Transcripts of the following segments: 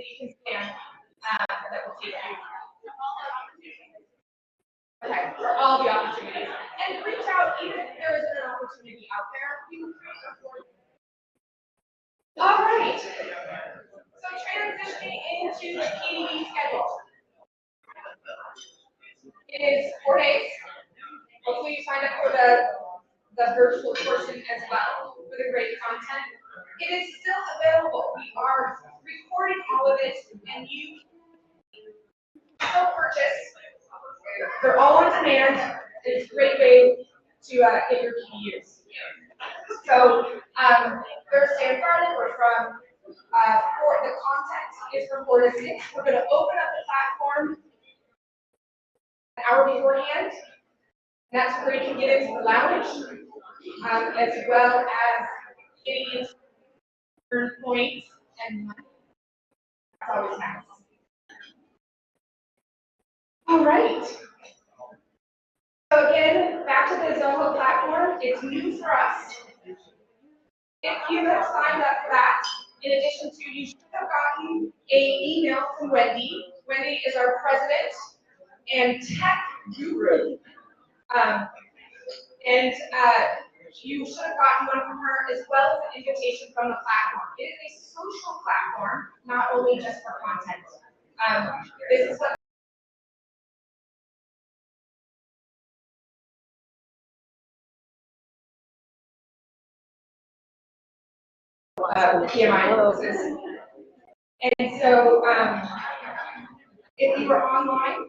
you can stand that will take you. Okay, for all the opportunities. And reach out even if there isn't an opportunity out there. You can create a board. All right. So transitioning into the PDD schedule. It is 4 days. Hopefully you signed up for the virtual portion as well for the great content. It is still available. We are recording all of it, and you still purchase. They're all on demand. It's a great way to get your PDUs. So Thursday and Friday, we're from for the content is from 4 to 6. We're going to open up the platform an hour beforehand. That's where you can get into the lounge, as well as getting into earn points and money. That's always nice. All right. So again, back to the Zoho platform. It's new for us. If you have signed up for that, in addition to, you should have gotten an email from Wendy. Wendy is our president and tech guru. You should have gotten one from her, as well as an invitation from the platform. It is a social platform, not only just for content. This is what PMI purposes. And so, if you are online,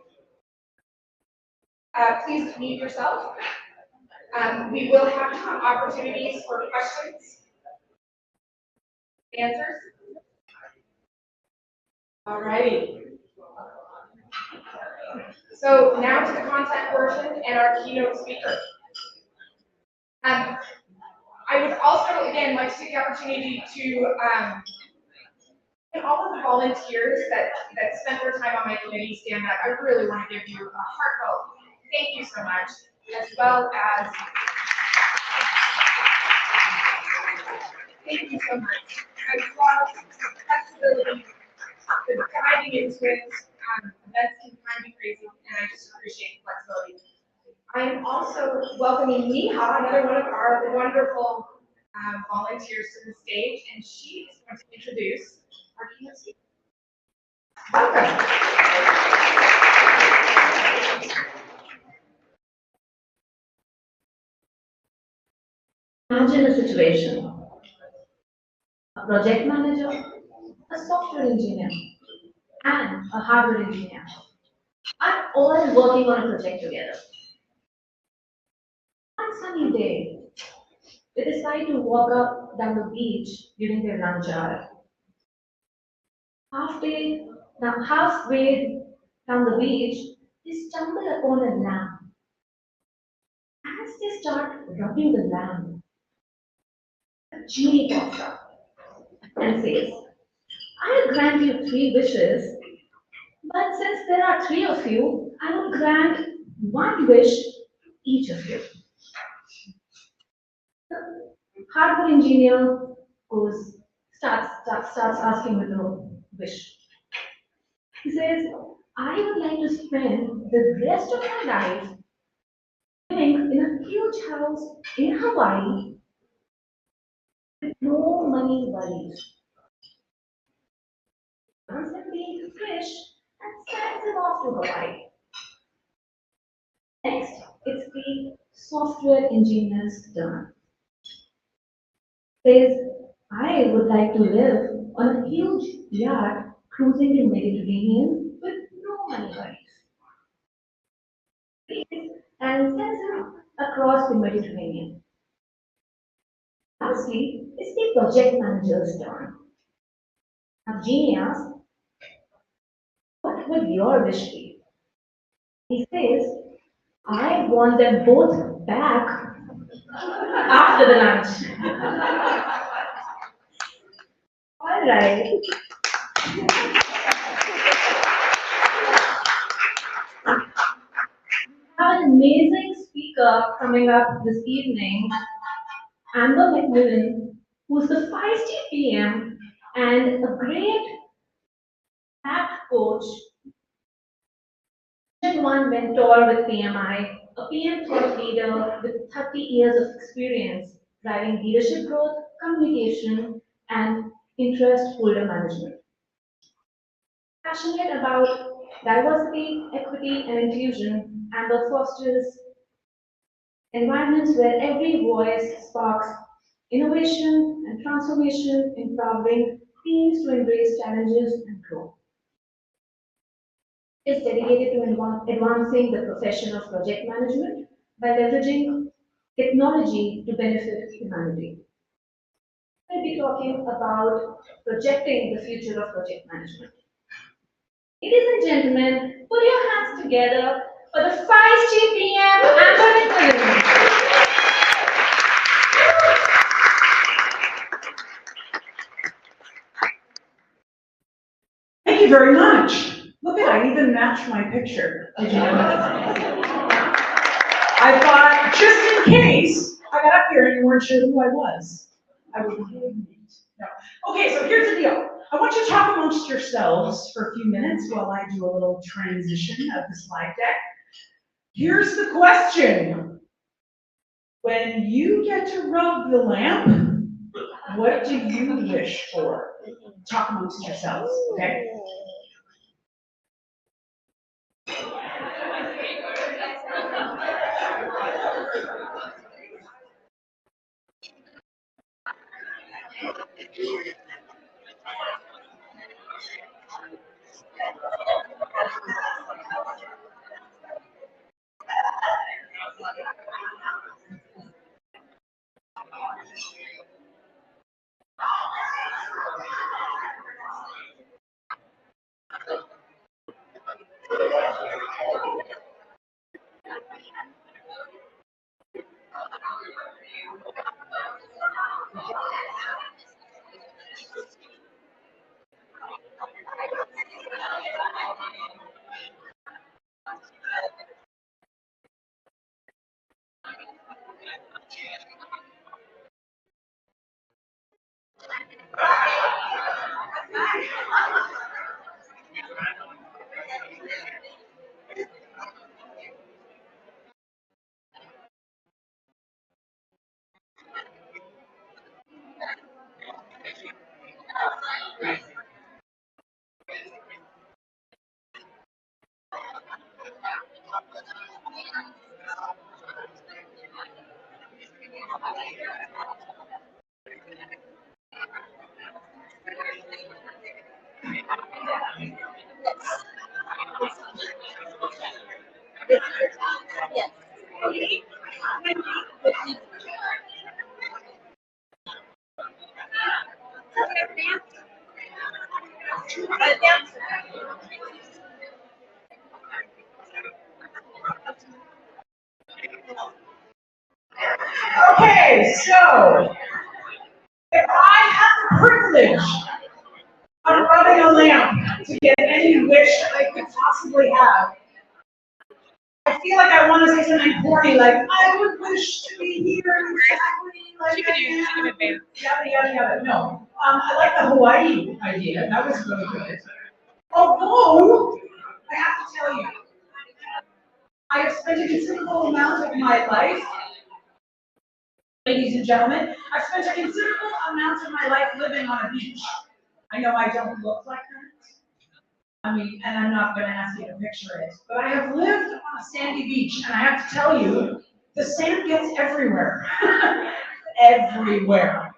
please mute yourself. We will have opportunities for questions, answers. All righty. So now to the content version and our keynote speaker. I would also, again, like to take the opportunity to and all of the volunteers that spent their time on my committee stand up. I really want to give you a heartfelt thank you so much, as well as thank you so much. I love flexibility, the diving into it. Events can kind of be crazy, and I just appreciate flexibility. I'm also welcoming Neha, another one of our wonderful volunteers, to the stage, and she is going to introduce our keynote speaker. Welcome. Imagine a situation. A project manager, a software engineer, and a hardware engineer are all working on a project together. One sunny day, they decide to walk up down the beach during their lunch hour. Halfway down the beach, they stumble upon a lamp. As they start rubbing the lamp, a genie pops up and says, I'll grant you 3 wishes, but since there are 3 of you, I will grant 1 wish to each of you. The hardware engineer starts asking with a wish. He says, I would like to spend the rest of my life living in a huge house in Hawaii with no money worries. Answers the wish and sends him off to Hawaii. Next, it's the software engineer's turn. Says, I would like to live on a huge yacht cruising the Mediterranean with no money worries. And sends him across the Mediterranean. Lastly, it's the project manager's turn. Now, Genie asks, what would your wish be? He says, I want them both back after the lunch. All right. We have an amazing speaker coming up this evening, McMillan, who's the feisty PM and a great coach, Vision One mentor with PMI, a PM thought leader with 30 years of experience driving leadership growth, communication, and interest holder management. Passionate about diversity, equity, and inclusion, Amber fosters environments where every voice sparks innovation and transformation, empowering teams to embrace challenges and grow. Is dedicated to advancing the profession of project management by leveraging technology to benefit humanity. We'll be talking about projecting the future of project management. Ladies and gentlemen, put your hands together for the 5 PM Amber McMillan. Thank you very much. Look at, I even matched my picture. Did you know that? I thought, just in case I got up here and you weren't sure who I was, I would meet. No. Okay, so here's the deal. I want you to talk amongst yourselves for a few minutes while I do a little transition of the slide deck. Here's the question. When you get to rub the lamp, what do you wish for? Talk amongst yourselves, okay? Okay, so if I had the privilege of rubbing a lamp to get any wish I could possibly have, I feel like I want to say something corny, like I would wish to be here exactly like I am. Yada yada yada. No, I like the Hawaii idea. That was really good. Although I have to tell you, I have spent a considerable amount of my life. Ladies and gentlemen, I've spent a considerable amount of my life living on a beach. I know I don't look like that. I mean, and I'm not going to ask you to picture it, but I have lived on a sandy beach, and I have to tell you, the sand gets everywhere. Everywhere.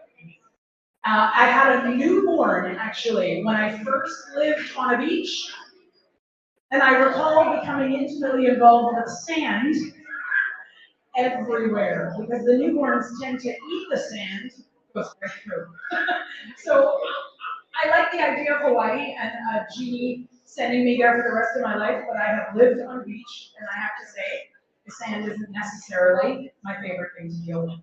I had a newborn, actually, when I first lived on a beach, and I recall becoming intimately involved with sand everywhere, because the newborns tend to eat the sand, goes right through. So I like the idea of Hawaii and Jeannie sending me there for the rest of my life, but I have lived on a beach, and I have to say, the sand isn't necessarily my favorite thing to deal with.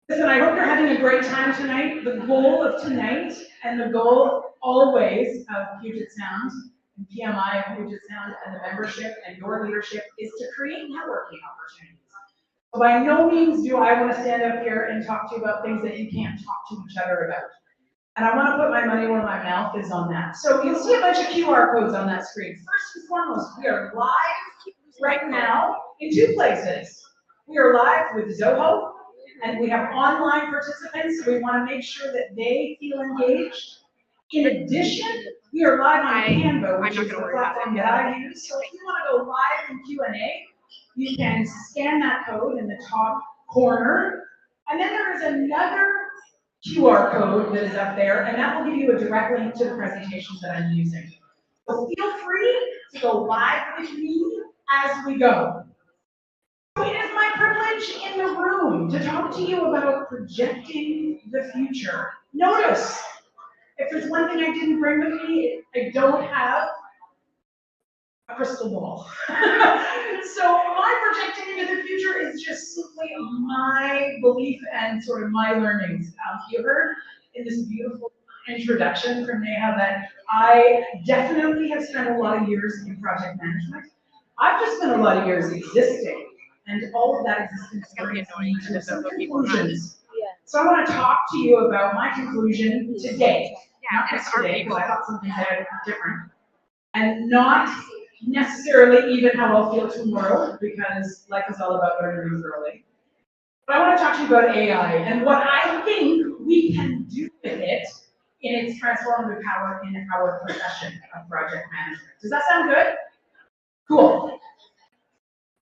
Listen, I hope you're having a great time tonight. The goal of tonight, and the goal always of Puget Sound, and PMI of Puget Sound, and the membership and your leadership is to create networking opportunities. So by no means do I want to stand up here and talk to you about things that you can't talk to each other about. And I want to put my money where my mouth is on that. So you'll see a bunch of QR codes on that screen. First and foremost, we are live right now in 2 places. We are live with Zoho, and we have online participants. We want to make sure that they feel engaged. In addition, we are live on Canva, which is the platform that I use. So if you want to go live in Q&A, you can scan that code in the top corner. And then there is another QR code that is up there, and that will give you a direct link to the presentations that I'm using. So feel free to go live with me as we go. So it is my privilege in the room to talk to you about projecting the future. Notice, if there's one thing I didn't bring with me, I don't have a crystal ball. So my projecting into the future is just simply my belief and sort of my learnings. You heard in this beautiful introduction from Neha that I definitely have spent a lot of years in project management. I've just spent a lot of years existing, and all of that existence brings me to some conclusions. So I want to talk to you about my conclusion today, not just today, because I thought something different, and not necessarily even how I'll feel tomorrow, because life is all about learning early. But I want to talk to you about AI and what I think we can do with it in its transformative power in our profession of project management. Does that sound good? Cool.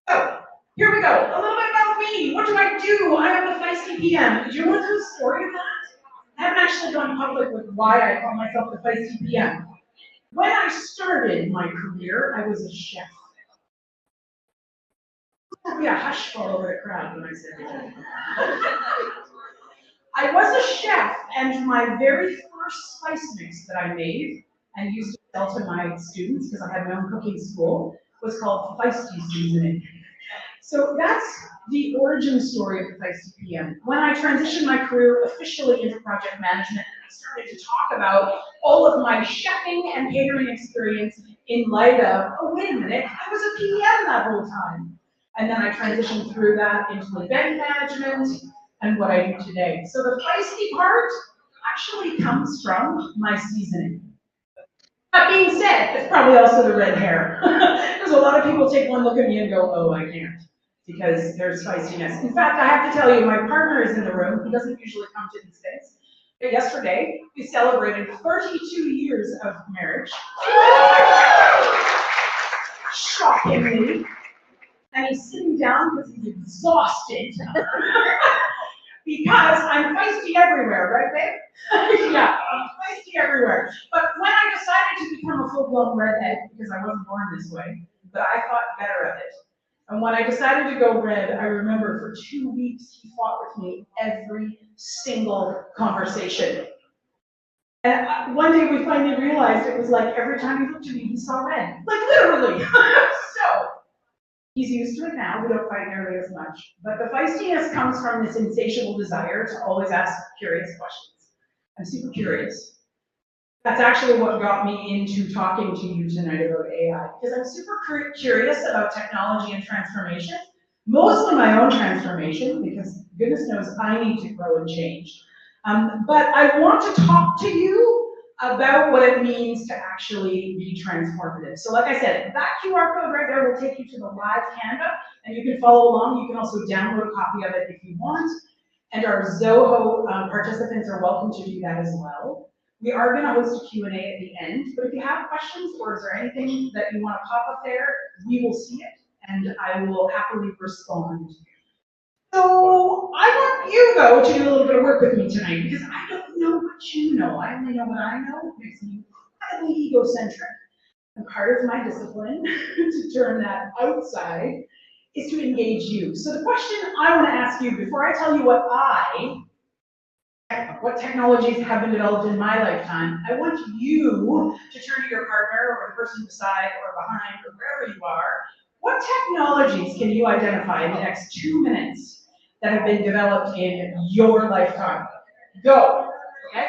So, here we go. A little bit about me. What do? I am the feisty PM. Do you want to know the story of that? I haven't actually gone public with why I call myself the feisty PM. When I started my career, I was a chef. There'll be a hush all over the crowd when I say that. I was a chef, and my very first spice mix that I made and used to sell to my students, because I had my own cooking school, was called Feisty Seasoning. So that's the origin story of the Feisty PM. When I transitioned my career officially into project management, I started to talk about all of my chefing and catering experience in light of, oh, wait a minute, I was a PM that whole time. And then I transitioned through that into event management and what I do today. So the feisty part actually comes from my seasoning. That being said, it's probably also the red hair. Because a lot of people take one look at me and go, oh, I can't, because there's feistiness. In fact, I have to tell you, my partner is in the room. He doesn't usually come to these things. But yesterday, we celebrated 32 years of marriage. Shockingly. And he's sitting down because he's exhausted. Because I'm feisty everywhere, right, babe? Yeah, I'm feisty everywhere. But when I decided to become a full-blown redhead, because I wasn't born this way, but I thought better of it. And when I decided to go red, I remember for 2 weeks he fought with me every single conversation. And one day we finally realized it was like every time he looked at me, he saw red. Like literally. So, he's used to it now, we don't fight nearly as much. But the feistiness comes from this insatiable desire to always ask curious questions. I'm super curious. That's actually what got me into talking to you tonight about AI, because I'm super curious about technology and transformation, mostly my own transformation, because goodness knows I need to grow and change. But I want to talk to you about what it means to actually be transformative. So like I said, that QR code right there will take you to the live Canva, and you can follow along. You can also download a copy of it if you want. And our Zoho participants are welcome to do that as well. We are going to host a Q&A at the end, but if you have questions or is there anything that you want to pop up there, we will see it, and I will happily respond. So I want you, though, to do a little bit of work with me tonight, because I don't know what you know. I only know what I know. It makes me incredibly egocentric. And part of my discipline to turn that outside is to engage you. So the question I want to ask you, before I tell you what technologies have been developed in my lifetime, I want you to turn to your partner or the person beside or behind or wherever you are. What technologies can you identify in the next 2 minutes that have been developed in your lifetime? Go. Okay?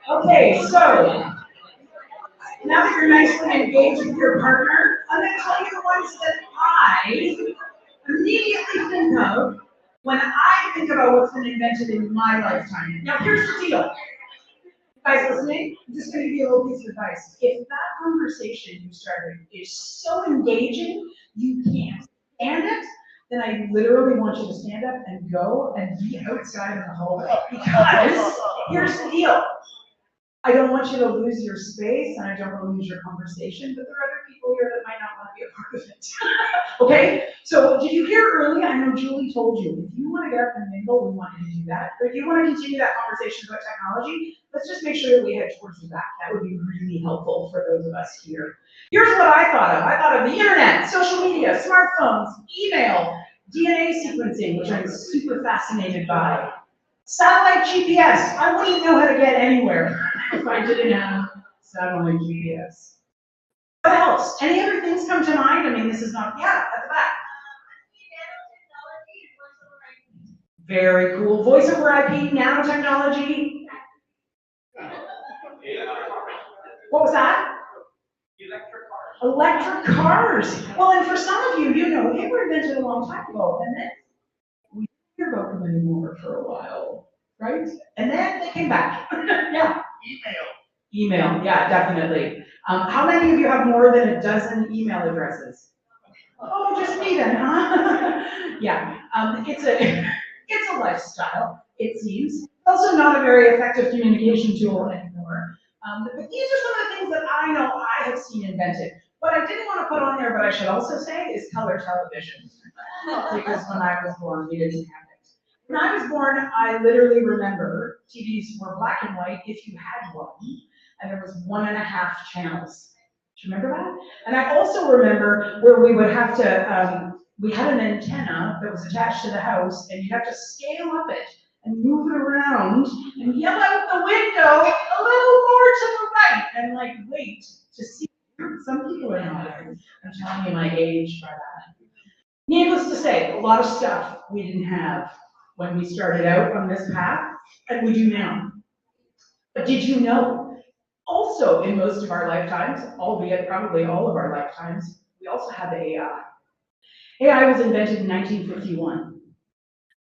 Okay, so now that you're nicely engaged with your partner, I'm going to tell you the ones that I immediately think of when I think about what's been invented in my lifetime. Now, here's the deal. Guys listening, I'm just going to give you a little piece of advice. If that conversation you started is so engaging, you can't stand it, then I literally want you to stand up and go and be outside in the hallway. Because here's the deal. I don't want you to lose your space, and I don't want to lose your conversation, but there are other people here that might not want to be a part of it. Okay? So did you hear earlier? I know Julie told you, if you want to get up and mingle, we want you to do that. But if you want to continue that conversation about technology, let's just make sure that we head towards the back. That would be really helpful for those of us here. Here's what I thought of. I thought of the internet, social media, smartphones, email, DNA sequencing, which I'm super fascinated by. Satellite GPS. I wouldn't know how to get anywhere if I didn't have satellite GPS. What else? Any other things come to mind? I mean, this is not, yeah, at the back. Very cool. Voice over IP, nanotechnology. What was that? Electric cars. Well, and for some of you, you know, they were invented a long time ago, and then we didn't hear about them anymore for a while, right? And then they came back. Yeah. Email, yeah, definitely. How many of you have more than a dozen email addresses? Oh, just me then, huh? Yeah, it's a lifestyle, it seems. Also not a very effective communication tool anymore. But these are some of the things that I know I have seen invented. What I didn't want to put on there, but I should also say, is color television. Because when I was born, we didn't have it. When I was born, I literally remember TVs were black and white if you had one, and there was 1.5 channels. Do you remember that? And I also remember where we would have to, we had an antenna that was attached to the house, and you'd have to scale up it and move it around and yell out the window a little more to the right and like wait to see. Some people are not. I'm telling you my age by that. Needless to say, a lot of stuff we didn't have when we started out on this path, and we do now. But did you know, also in most of our lifetimes, albeit probably all of our lifetimes, we also have AI. AI was invented in 1951.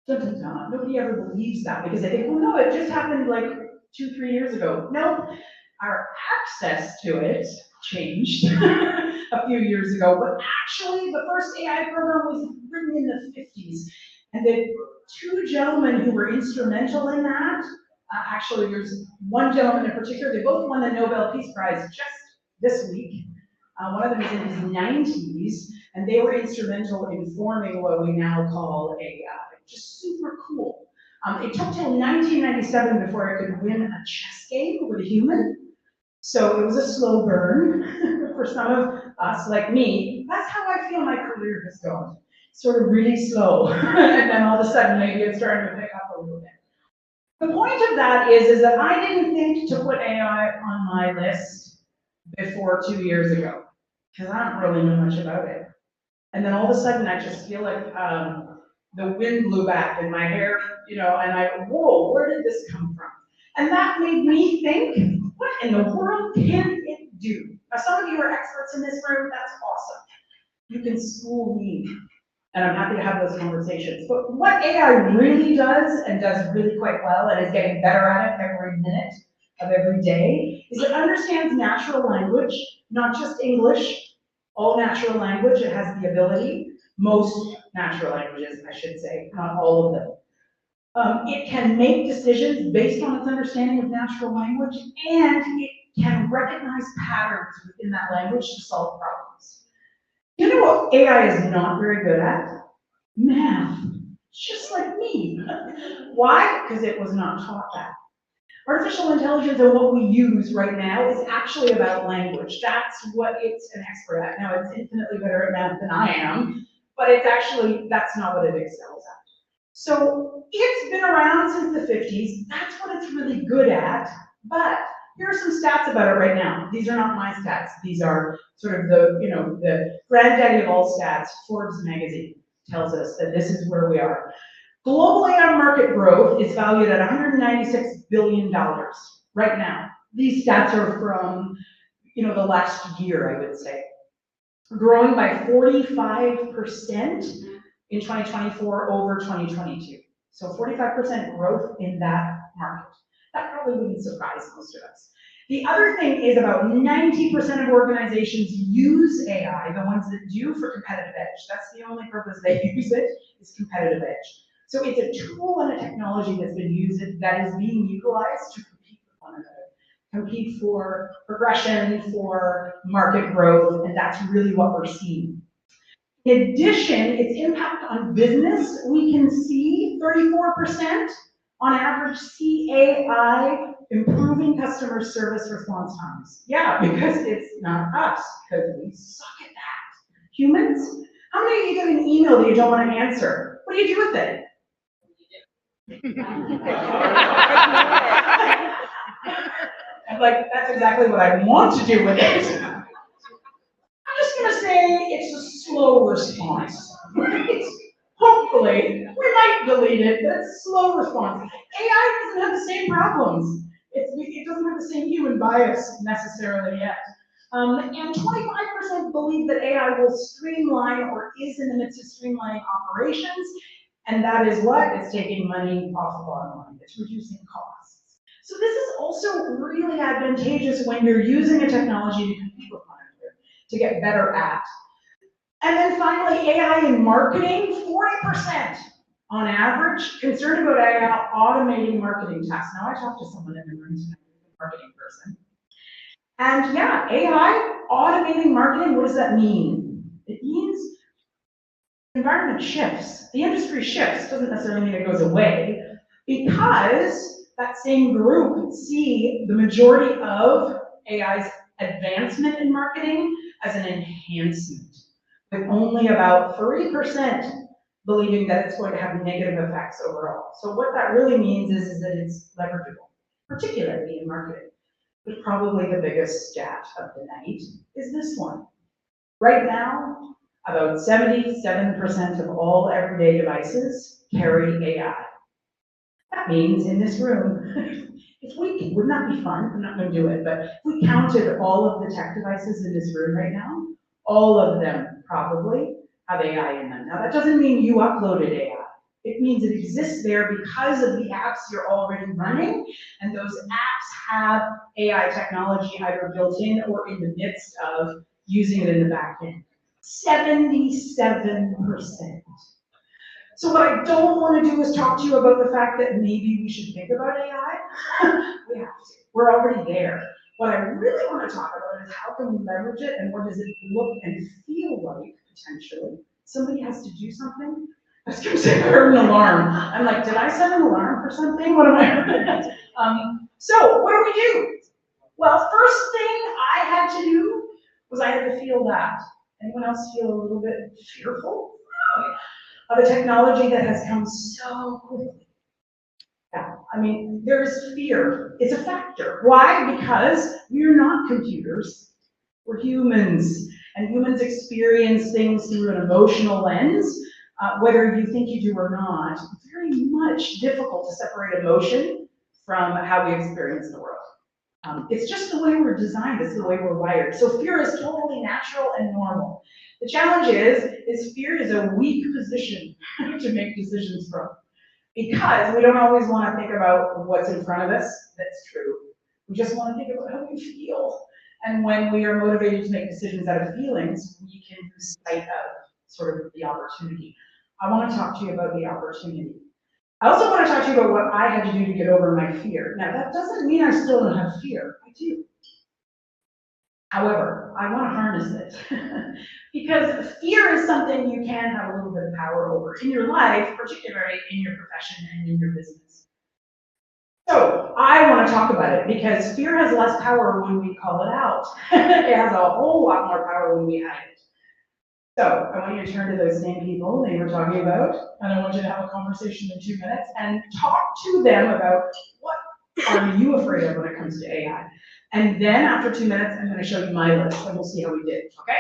Nobody ever believes that because they think, well, no, it just happened like 2-3 years ago. No, our access to it changed a few years ago, but actually the first AI program was written in the 50s. And the 2 gentlemen who were instrumental in that, actually there's one gentleman in particular, they both won the Nobel Peace Prize just this week. One of them is in his 90s, and they were instrumental in forming what we now call AI. Just super cool. It took till 1997 before I could win a chess game with a human. So it was a slow burn for some of us like me. That's how I feel my career has gone. Sort of really slow. And then all of a sudden maybe it's starting to pick up a little bit. The point of that is that I didn't think to put AI on my list before 2 years ago, because I don't really know much about it. And then all of a sudden I just feel like the wind blew back in my hair, you know, and I, whoa, where did this come from? And that made me think, what in the world can it do? Now, some of you are experts in this room, that's awesome. You can school me, and I'm happy to have those conversations. But what AI really does, and does really quite well, and is getting better at it every minute of every day, is it understands natural language, not just English, all natural language. It has the ability, most natural languages, I should say, not all of them. It can make decisions based on its understanding of natural language, and it can recognize patterns within that language to solve problems. You know what AI is not very good at? Math. Just like me. Why? Because it was not taught that. Artificial intelligence and what we use right now is actually about language. That's what it's an expert at. Now, it's infinitely better at math than I am, but it's actually, that's not what it excels at. So it's been around since the 50s. That's what it's really good at. But here are some stats about it right now. These are not my stats. These are sort of the granddaddy of all stats. Forbes magazine tells us that this is where we are. Globally, our market growth is valued at $196 billion right now. These stats are from, the last year, I would say. Growing by 45% in 2024 over 2022. So 45% growth in that market. That probably wouldn't surprise most of us. The other thing is about 90% of organizations use AI, the ones that do, for competitive edge. That's the only purpose they use it, is competitive edge. So it's a tool and a technology that's been used, that is being utilized to compete with one another. Compete for progression, for market growth, and that's really what we're seeing. In addition, its impact on business, we can see 34% on average CAI improving customer service response times. Yeah, because it's not us, because we suck at that. Humans? How many of you get an email that you don't want to answer? What do you do with it? I'm like, that's exactly what I want to do with it. I'm just going to say it's a slow response, right? Hopefully, we might delete it, but it's a slow response. AI doesn't have the same problems. It doesn't have the same human bias necessarily yet. And 25% believe that AI will streamline or is in the midst of streamlining operations. And that is what? It's taking money off the bottom line. It's reducing costs. So this is also really advantageous when you're using a technology to compete with one another, to get better at. And then finally, AI in marketing, 40% on average concerned about AI automating marketing tasks. Now I talked to someone in the room tonight, a marketing person. And yeah, AI automating marketing, what does that mean? It means the environment shifts, the industry shifts, doesn't necessarily mean it goes away, because that same group see the majority of AI's advancement in marketing as an enhancement, with only about 30% believing that it's going to have negative effects overall. So what that really means is that it's leverageable, particularly in marketing. But probably the biggest stat of the night is this one. Right now, about 77% of all everyday devices carry AI. That means in this room, wouldn't that be fun? I'm not going to do it, but if we counted all of the tech devices in this room right now, all of them probably have AI in them. Now that doesn't mean you uploaded AI. It means it exists there because of the apps you're already running, and those apps have AI technology either built in or in the midst of using it in the back end. 77%. So what I don't want to do is talk to you about the fact that maybe we should think about AI. We have to. We're already there. What I really want to talk about is how can we leverage it, and what does it look and feel like, potentially. Somebody has to do something. I was going to say I heard an alarm. I'm like, did I set an alarm for something? What am I? So what do we do? Well, first thing I had to do was I had to feel that. Anyone else feel a little bit fearful of a technology that has come so quickly? Yeah, I mean, there is fear. It's a factor. Why? Because we're not computers. We're humans, and humans experience things through an emotional lens. Whether you think you do or not, it's very much difficult to separate emotion from how we experience the world. It's just the way we're designed, it's the way we're wired. So fear is totally natural and normal. The challenge is fear is a weak position to make decisions from, because we don't always want to think about what's in front of us. That's true. We just want to think about how we feel. And when we are motivated to make decisions out of feelings, we can lose sight of sort of the opportunity. I want to talk to you about the opportunity. I also want to talk to you about what I had to do to get over my fear. Now, that doesn't mean I still don't have fear. I do. However, I want to harness it because fear is something you can have a little bit of power over in your life, particularly in your profession and in your business. So I want to talk about it because fear has less power when we call it out. It has a whole lot more power when we hide it. So I want you to turn to those same people that you were talking about, and I want you to have a conversation in 2 minutes and talk to them about what are you afraid of when it comes to AI. And then after 2 minutes, I'm going to show you my list, and we'll see how we did, okay?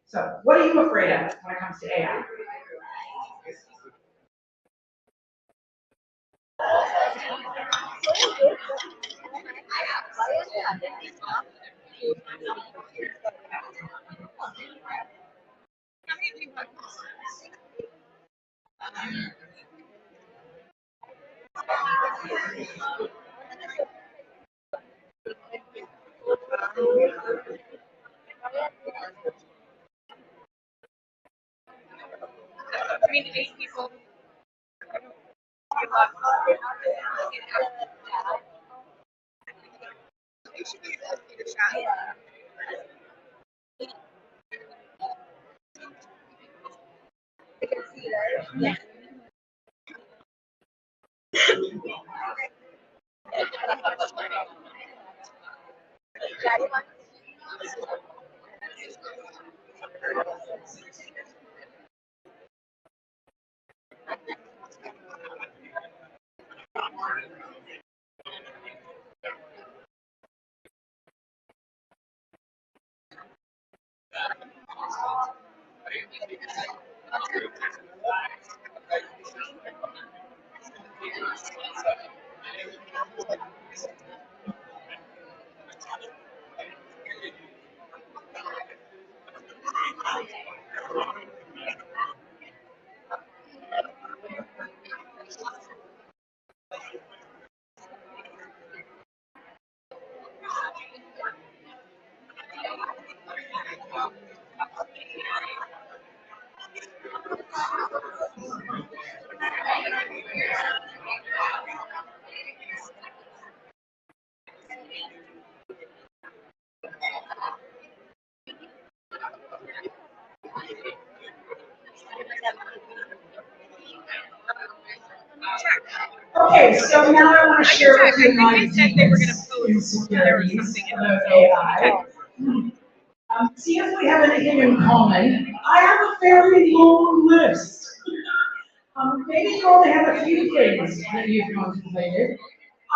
So what are you afraid of when it comes to AI? I mean, 8 people. Okay, so now I want to share with you my deepest insecurities about AI. See if we have anything in common. I have a very long list. Maybe you only have a few things that you've contemplated.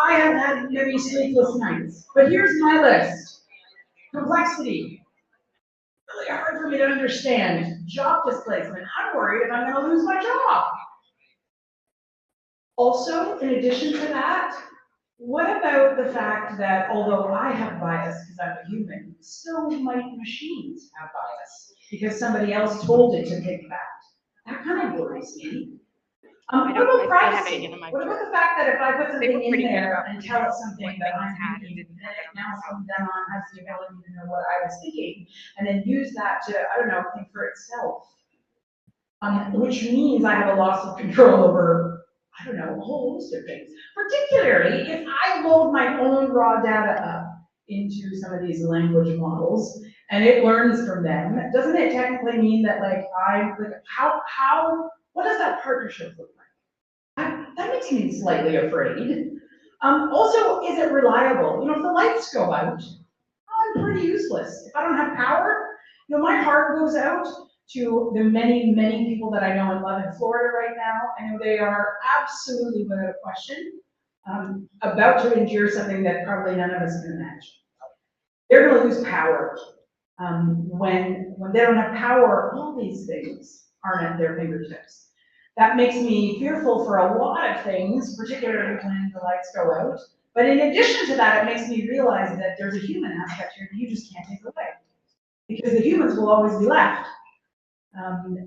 I have had many sleepless nights, but here's my list. Complexity. Really hard for me to understand. Job displacement. I'm worried if I'm going to lose my job. Also, in addition to that, what about the fact that although I have bias because I'm a human, so might machines have bias because somebody else told it to think that? That kind of worries me. What about privacy? What about the fact that if I put something in there and tell it something that I'm thinking, then it now from then on has the ability to know what I was thinking, and then use that to, I don't know, think for itself. Which means I have a loss of control over, I don't know, a whole host of things. Particularly if I load my own raw data up into some of these language models and it learns from them, doesn't it technically mean that what does that partnership look like? That makes me slightly afraid. Also, is it reliable? If the lights go out, I'm pretty useless. If I don't have power, my heart goes out to the many, many people that I know and love in Florida right now. I know they are absolutely, without a question, about to endure something that probably none of us can imagine. They're going to lose power. When they don't have power, all these things aren't at their fingertips. That makes me fearful for a lot of things, particularly when the lights go out. But in addition to that, it makes me realize that there's a human aspect here that you just can't take away. Because the humans will always be left.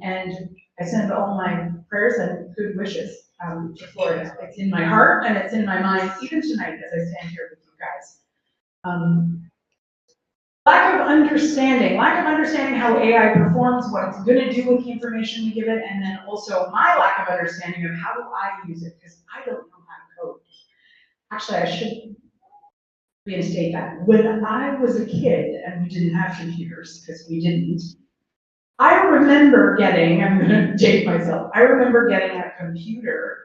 And I send all my prayers and good wishes to Florida. It's in my heart and it's in my mind, even tonight as I stand here with you guys. lack of understanding how AI performs, what it's going to do with the information we give it, and then also my lack of understanding of how do I use it, because I don't know how to code. Actually, I should reinstate that. When I was a kid and we didn't have computers, because we didn't, I remember getting, I'm going to date myself, I remember getting a computer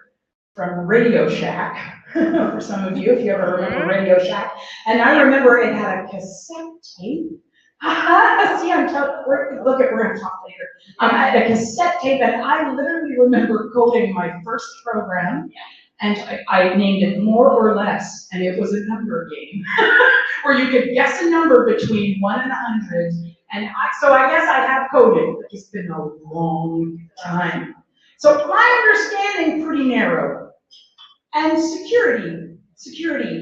from Radio Shack, for some of you, if you ever remember Radio Shack, and I remember it had a cassette tape. See, we're gonna talk later. I had a cassette tape, and I literally remember coding my first program, and I named it More or Less, and it was a number game, where you could guess a number between 1 and 100, and so I guess I have coded, it's been a long time. So my understanding pretty narrow. And security,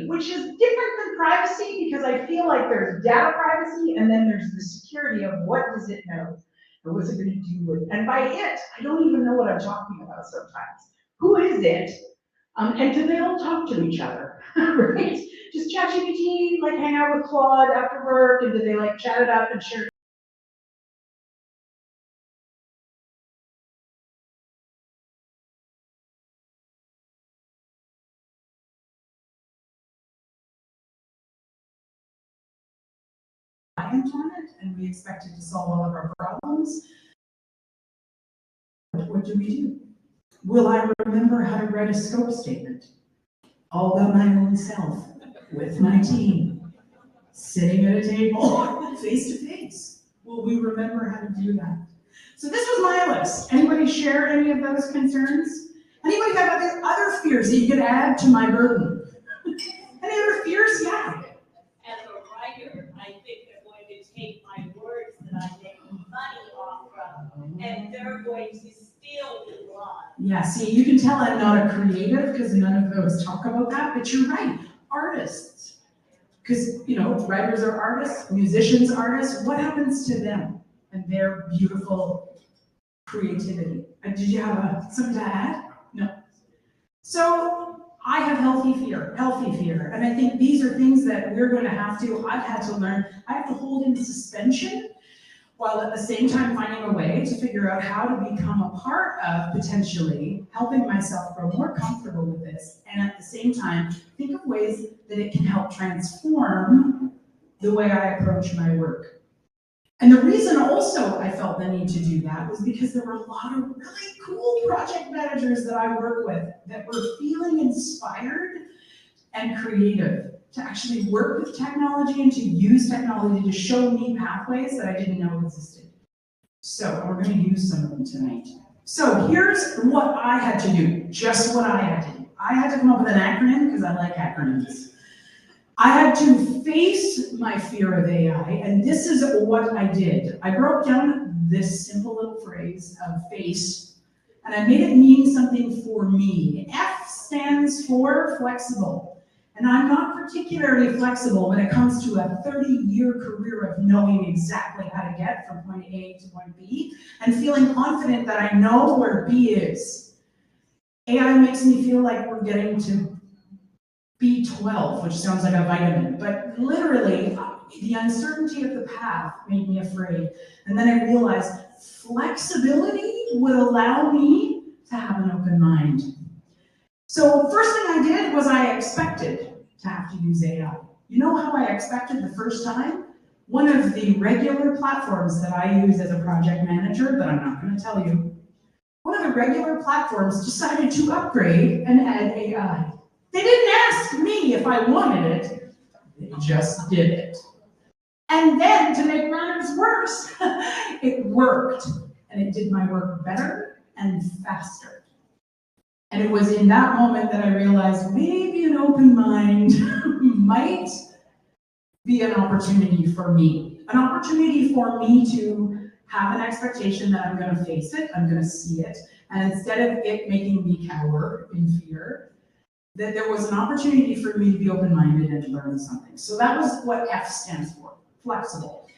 which is different than privacy, because I feel like there's data privacy, and then there's the security of what does it know, and what's it going to do with it. And by it, I don't even know what I'm talking about sometimes. Who is it? And do they all talk to each other? Right? Does ChatGPT like hang out with Claude after work, and do they like chat it up and share? On it, and we expect it to solve all of our problems. What do? Will I remember how to write a scope statement all by my own self, with my team, sitting at a table, face to face? Will we remember how to do that? So this was my list. Anybody share any of those concerns? Anybody have other fears that you could add to my burden? Any other fears? Yeah. As a writer, I think they're going to take my words that I make money off from, and they're going to steal the line. Yeah, see, you can tell I'm not a creative because none of those talk about that, but you're right, artists. Because, you know, writers are artists, musicians artists, what happens to them and their beautiful creativity? And did you have something to add? No. So I have healthy fear, and I think these are things that we're going to have to, I've had to learn, I have to hold in suspension, while at the same time finding a way to figure out how to become a part of, potentially, helping myself grow more comfortable with this, and at the same time, think of ways that it can help transform the way I approach my work. And the reason also I felt the need to do that was because there were a lot of really cool project managers that I work with that were feeling inspired and creative to actually work with technology and to use technology to show me pathways that I didn't know existed. So we're going to use some of them tonight. So here's what I had to do, just what I had to do. I had to come up with an acronym because I like acronyms. I had to face my fear of AI, and this is what I did. I broke down this simple little phrase of face, and I made it mean something for me. F stands for flexible. And I'm not particularly flexible when it comes to a 30-year career of knowing exactly how to get from point A to point B and feeling confident that I know where B is. AI makes me feel like we're getting to B12, which sounds like a vitamin, but literally the uncertainty of the path made me afraid. And then I realized flexibility would allow me to have an open mind. So first thing I did was I expected to have to use AI. You know how I expected the first time? One of the regular platforms that I use as a project manager, but I'm not going to tell you, one of the regular platforms decided to upgrade and add AI. They didn't ask me if I wanted it, they just did it. And then to make matters worse, it worked, and it did my work better and faster. And it was in that moment that I realized maybe an open mind might be an opportunity for me. An opportunity for me to have an expectation that I'm going to face it, I'm going to see it, and instead of it making me cower in fear, that there was an opportunity for me to be open-minded and learn something. So that was what F stands for, flexible.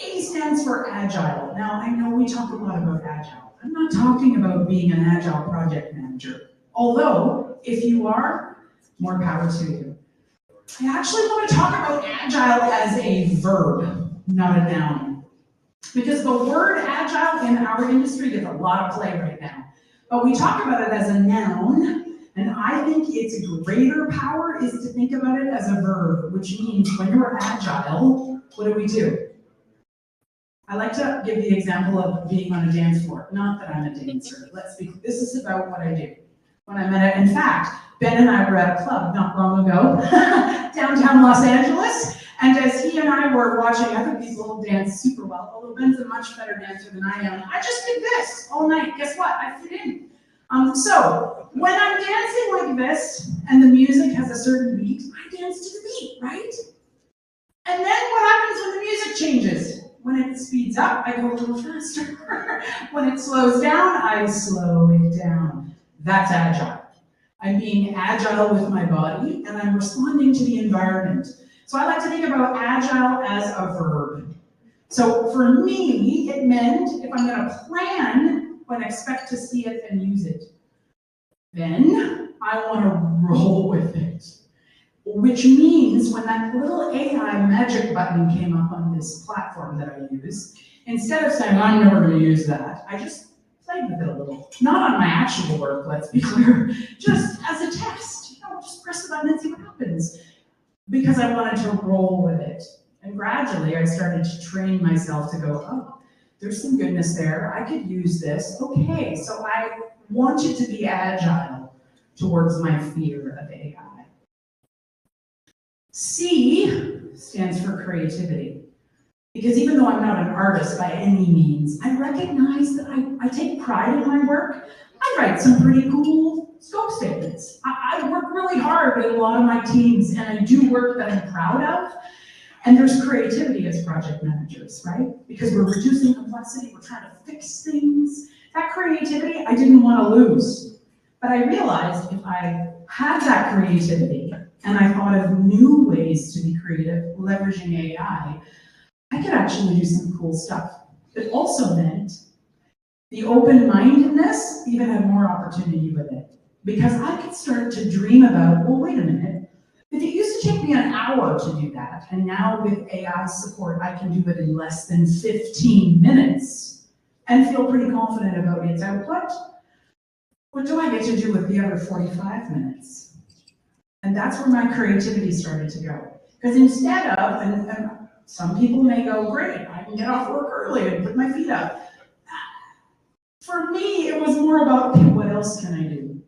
A stands for agile. Now, I know we talk a lot about agile. I'm not talking about being an agile project manager. Although, if you are, more power to you. I actually want to talk about agile as a verb. not a noun. Because the word agile in our industry gets a lot of play right now. But we talk about it as a noun, and I think its greater power is to think about it as a verb, which means when you're agile, what do? I like to give the example of being on a dance floor. Not that I'm a dancer, this is about what I do. When I'm in fact, Ben and I were at a club not long ago, downtown Los Angeles, and as he and I were watching other people dance super well, although Ben's a much better dancer than I am, I just did this all night. Guess what? I fit in. So when I'm dancing like this, and the music has a certain beat, I dance to the beat, right? And then what happens when the music changes? When it speeds up, I go a little faster. When it slows down, I slow it down. That's agile. I'm being agile with my body, and I'm responding to the environment. So I like to think about agile as a verb. So for me, it meant if I'm going to plan, but expect to see it and use it, then I want to roll with it. Which means when that little AI magic button came up on this platform that I use, instead of saying, I'm never going to use that, I just played with it a little. Not on my actual work, let's be clear, just as a test. Just press the button and see what happens. Because I wanted to roll with it. And gradually I started to train myself to go, oh, there's some goodness there. I could use this. Okay, so I wanted to be agile towards my fear of AI. C stands for creativity. Because even though I'm not an artist by any means, I recognize that I take pride in my work. I write some pretty cool scope statements. I work really hard with a lot of my teams, and I do work that I'm proud of. And there's creativity as project managers, right? Because we're reducing complexity, we're trying to fix things. That creativity I didn't want to lose. But I realized if I had that creativity, and I thought of new ways to be creative, leveraging AI, I could actually do some cool stuff. It also meant the open-mindedness even had more opportunity with it. Because I could start to dream about, well, wait a minute, if it used to take me an hour to do that, and now with AI support, I can do it in less than 15 minutes and feel pretty confident about its output, what do I get to do with the other 45 minutes? And that's where my creativity started to go. Because instead of, and some people may go, great, I can get off work early and put my feet up. For me, it was more about, okay, what else can I do?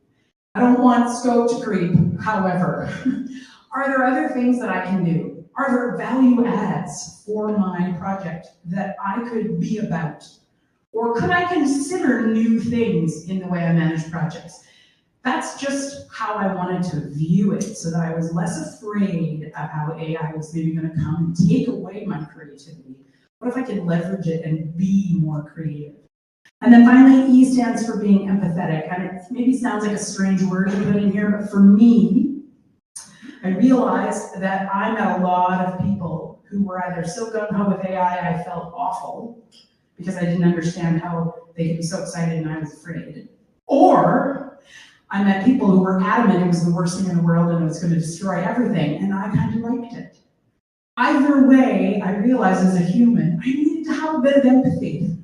I don't want scope to creep, however. Are there other things that I can do? Are there value adds for my project that I could be about? Or could I consider new things in the way I manage projects? That's just how I wanted to view it, so that I was less afraid of how AI was maybe going to come and take away my creativity. What if I could leverage it and be more creative? And then finally, E stands for being empathetic. And it maybe sounds like a strange word to put in here, but for me, I realized that I met a lot of people who were either so gung-ho with AI, I felt awful, because I didn't understand how they could be so excited and I was afraid. Or I met people who were adamant it was the worst thing in the world and it was going to destroy everything, and I kind of liked it. Either way, I realized as a human, I needed to have a bit of empathy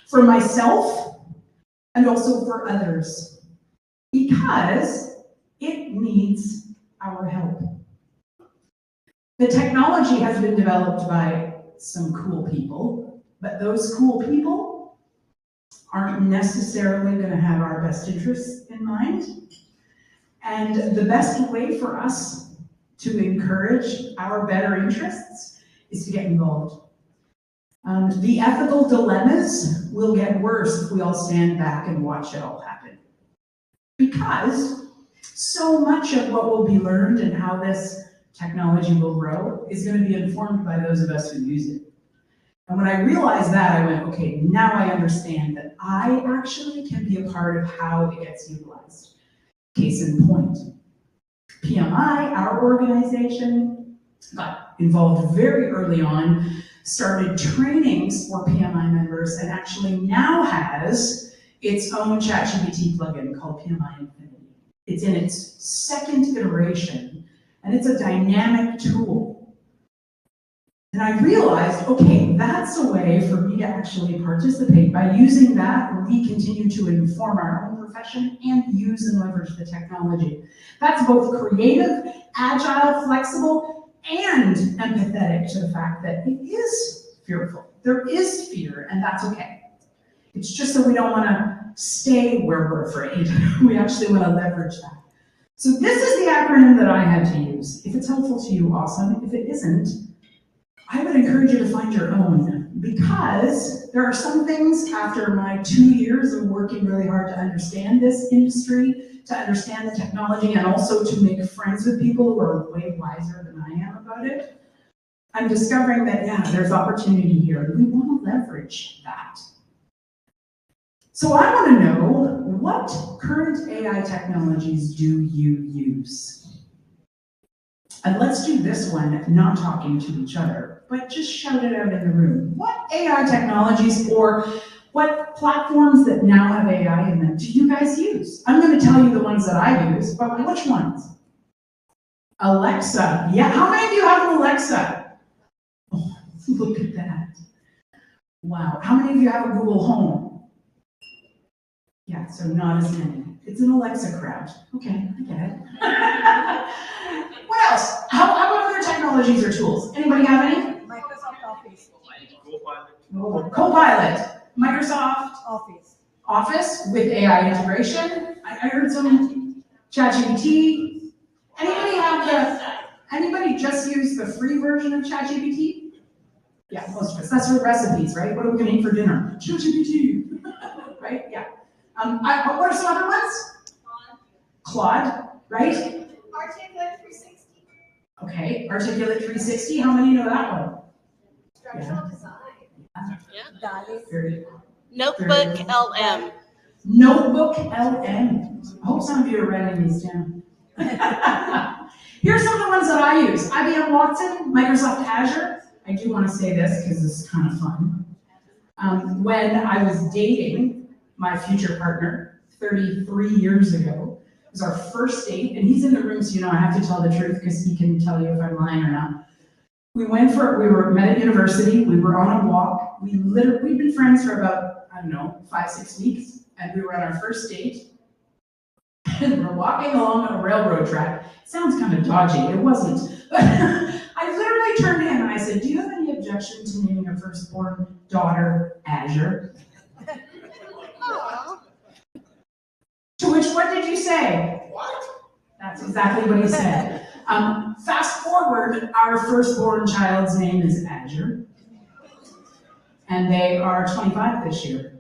for myself and also for others, because it needs our help. The technology has been developed by some cool people, but those cool people aren't necessarily going to have our best interests in mind. And the best way for us to encourage our better interests is to get involved. The ethical dilemmas will get worse if we all stand back and watch it all happen. Because so much of what will be learned and how this technology will grow is going to be informed by those of us who use it. And when I realized that, I went, okay, now I understand that I actually can be a part of how it gets utilized. Case in point, PMI, our organization, got involved very early on, started trainings for PMI members, and actually now has its own ChatGPT plugin called PMI Infinity. It's in its second iteration, and it's a dynamic tool And I realized, okay, that's a way for me to actually participate. By using that, we continue to inform our own profession and use and leverage the technology. That's both creative, agile, flexible, and empathetic to the fact that it is fearful. There is fear, and that's okay. It's just that we don't want to stay where we're afraid. We actually want to leverage that. So this is the acronym that I had to use. If it's helpful to you, awesome. If it isn't, I would encourage you to find your own, because there are some things after my 2 years of working really hard to understand this industry, to understand the technology, and also to make friends with people who are way wiser than I am about it. I'm discovering that, yeah, there's opportunity here, and we want to leverage that. So I want to know, what current AI technologies do you use? And let's do this one, not talking to each other, but just shout it out in the room. What AI technologies or what platforms that now have AI in them do you guys use? I'm going to tell you the ones that I use, but which ones? Alexa. Yeah, how many of you have an Alexa? Oh, look at that. Wow. How many of you have a Google Home? Yeah, so not as many. It's an Alexa crowd. Okay, I get it. What else? How about other technologies or tools? Anybody have any? Microsoft Office. Copilot. Microsoft Office. Office with AI integration. I heard some ChatGPT. Anybody just use the free version of ChatGPT? Yeah, most of us. That's for recipes, right? What are we going to eat for dinner? ChatGPT. Right? Yeah. What are some other ones? Claude, right? Articulate 360. Okay, Articulate 360. How many know that one? Structural design. Very, Notebook LM. Notebook LM. I hope some of you are writing these down. Here's some of the ones that I use. IBM Watson, Microsoft Azure. I do want to say this because this is kind of fun. When I was dating my future partner 33 years ago, it was our first date, and he's in the room, so you know I have to tell the truth because he can tell you if I'm lying or not. We were met at university, we were on a walk, we'd been friends for about, 5-6 weeks, and we were on our first date, and we're walking along a railroad track. It sounds kind of dodgy, it wasn't, but I literally turned to him and I said, do you have any objection to naming your firstborn daughter Azure? To which, what did you say? What? That's exactly what he said. Fast forward, our firstborn child's name is Azure, and they are 25 this year.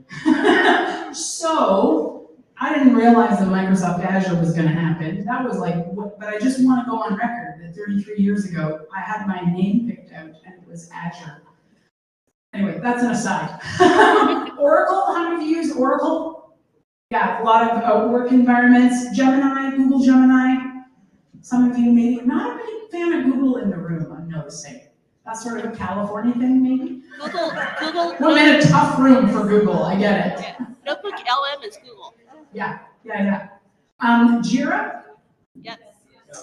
So, I didn't realize that Microsoft Azure was going to happen. That was like, but I just want to go on record that 33 years ago, I had my name picked out, and it was Azure. Anyway, that's an aside. Oracle, how many of you use Oracle? Yeah, a lot of work environments. Gemini, Google Gemini. Some of you maybe, not a big fan of Google in the room, I'm noticing. That's sort of a California thing, maybe? Google. We're in a tough room for Google, I get it. Yeah. Notebook LM is Google. Yeah. Jira? Yes.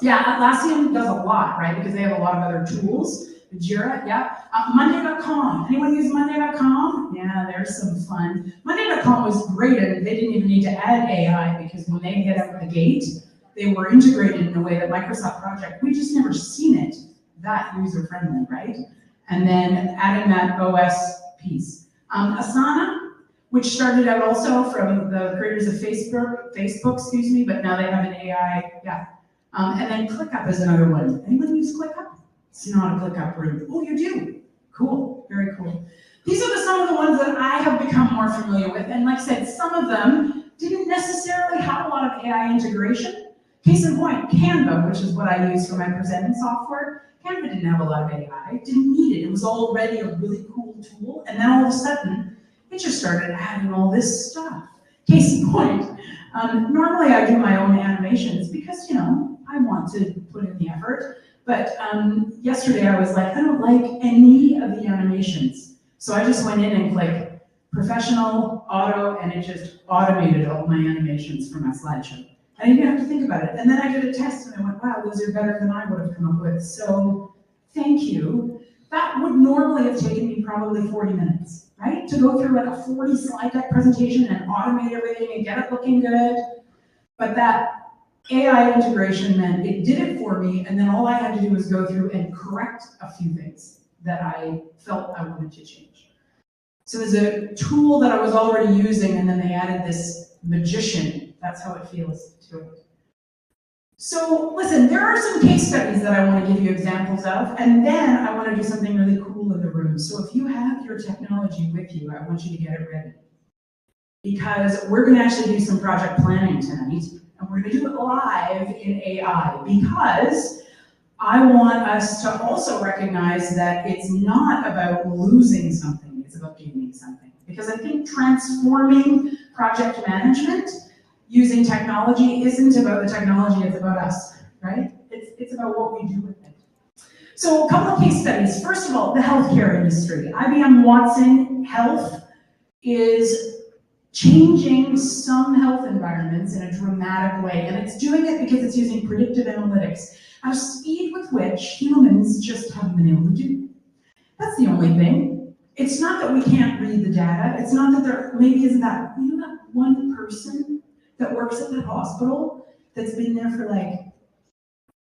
Yeah, Atlassian does a lot, right? Because they have a lot of other tools. Jira, yeah. Monday.com. Anyone use Monday.com? Yeah, there's some fun. Monday.com was great, and they didn't even need to add AI because when they hit out the gate, they were integrated in a way that Microsoft Project, we just never seen it that user-friendly, right? And then adding that OS piece. Asana, which started out also from the creators of Facebook, but now they have an AI, yeah. And then ClickUp is another one. Anyone use ClickUp? It's not a ClickUp room. Oh, you do? Cool, very cool. These are some of the ones that I have become more familiar with, and like I said, some of them didn't necessarily have a lot of AI integration. Case in point, Canva, which is what I use for my presenting software. Canva didn't have a lot of AI, didn't need it. It was already a really cool tool, and then all of a sudden, it just started adding all this stuff. Case in point, normally I do my own animations because, I want to put in the effort. But yesterday I was like, I don't like any of the animations. So I just went in and clicked professional, auto, and it just automated all my animations for my slideshow. I didn't even have to think about it. And then I did a test and I went, wow, those are better than I would have come up with. So thank you. That would normally have taken me probably 40 minutes, right? To go through like a 40 slide deck presentation and automate everything and get it looking good. But that AI integration meant it did it for me, and then all I had to do was go through and correct a few things that I felt I wanted to change. So there's a tool that I was already using, and then they added this magician. That's how it feels to it. So listen, there are some case studies that I want to give you examples of, and then I want to do something really cool in the room. So if you have your technology with you, I want you to get it ready. Because we're going to actually do some project planning tonight, and we're going to do it live in AI, because I want us to also recognize that it's not about losing something, it's about gaining something. Because I think transforming project management using technology isn't about the technology, it's about us, right? It's about what we do with it. So a couple of case studies. First of all, the healthcare industry. IBM Watson Health is changing some health environments in a dramatic way, and it's doing it because it's using predictive analytics at a speed with which humans just haven't been able to do. That's the only thing. It's not that we can't read the data. It's not that there maybe isn't that, you know, that one person that works at that hospital that's been there for like,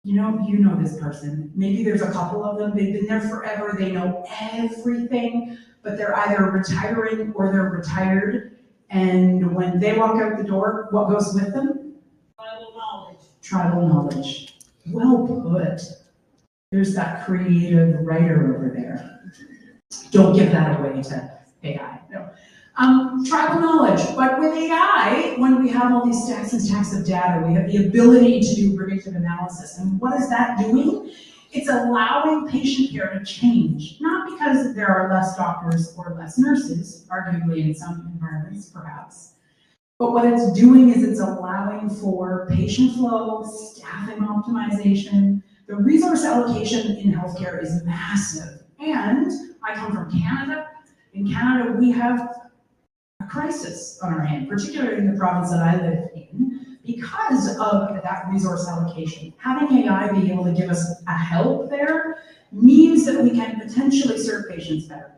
you know this person. Maybe there's a couple of them, they've been there forever, they know everything, but they're either retiring or they're retired. And when they walk out the door, what goes with them? Tribal knowledge. Tribal knowledge. Well put. There's that creative writer over there. Don't give that away to AI. No. Tribal knowledge. But with AI, when we have all these stacks and stacks of data, we have the ability to do predictive analysis. And what is that doing? It's allowing patient care to change, not because there are less doctors or less nurses, arguably in some environments perhaps, but what it's doing is it's allowing for patient flow, staffing optimization. The resource allocation in healthcare is massive. And I come from Canada. In Canada, we have a crisis on our hand, particularly in the province that I live in. Because of that resource allocation, having AI be able to give us a help there means that we can potentially serve patients better.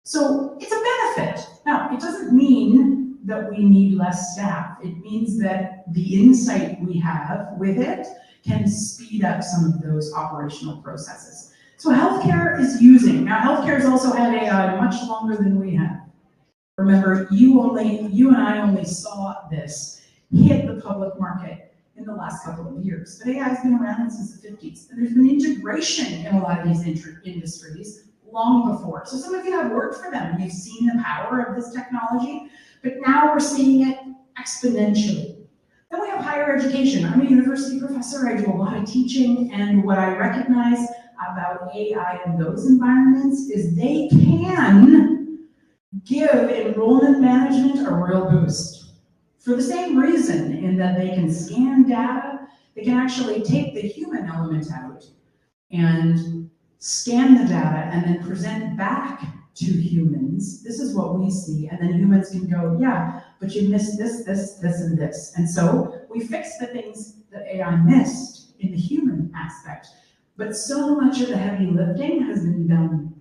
So it's a benefit. Now, it doesn't mean that we need less staff. It means that the insight we have with it can speed up some of those operational processes. So healthcare is using, now healthcare has also had AI much longer than we have. Remember, you and I only saw this hit the public market in the last couple of years. But AI has been around since the 50s. And there's been integration in a lot of these industries long before. So some of you have worked for them and you've seen the power of this technology, but now we're seeing it exponentially. Then we have higher education. I'm a university professor, I do a lot of teaching, and what I recognize about AI in those environments is they can give enrollment management a real boost. For the same reason, in that they can scan data, they can actually take the human element out and scan the data and then present back to humans. This is what we see, and then humans can go, yeah, but you missed this, this, this, and this. And so we fix the things that AI missed in the human aspect. But so much of the heavy lifting has been done.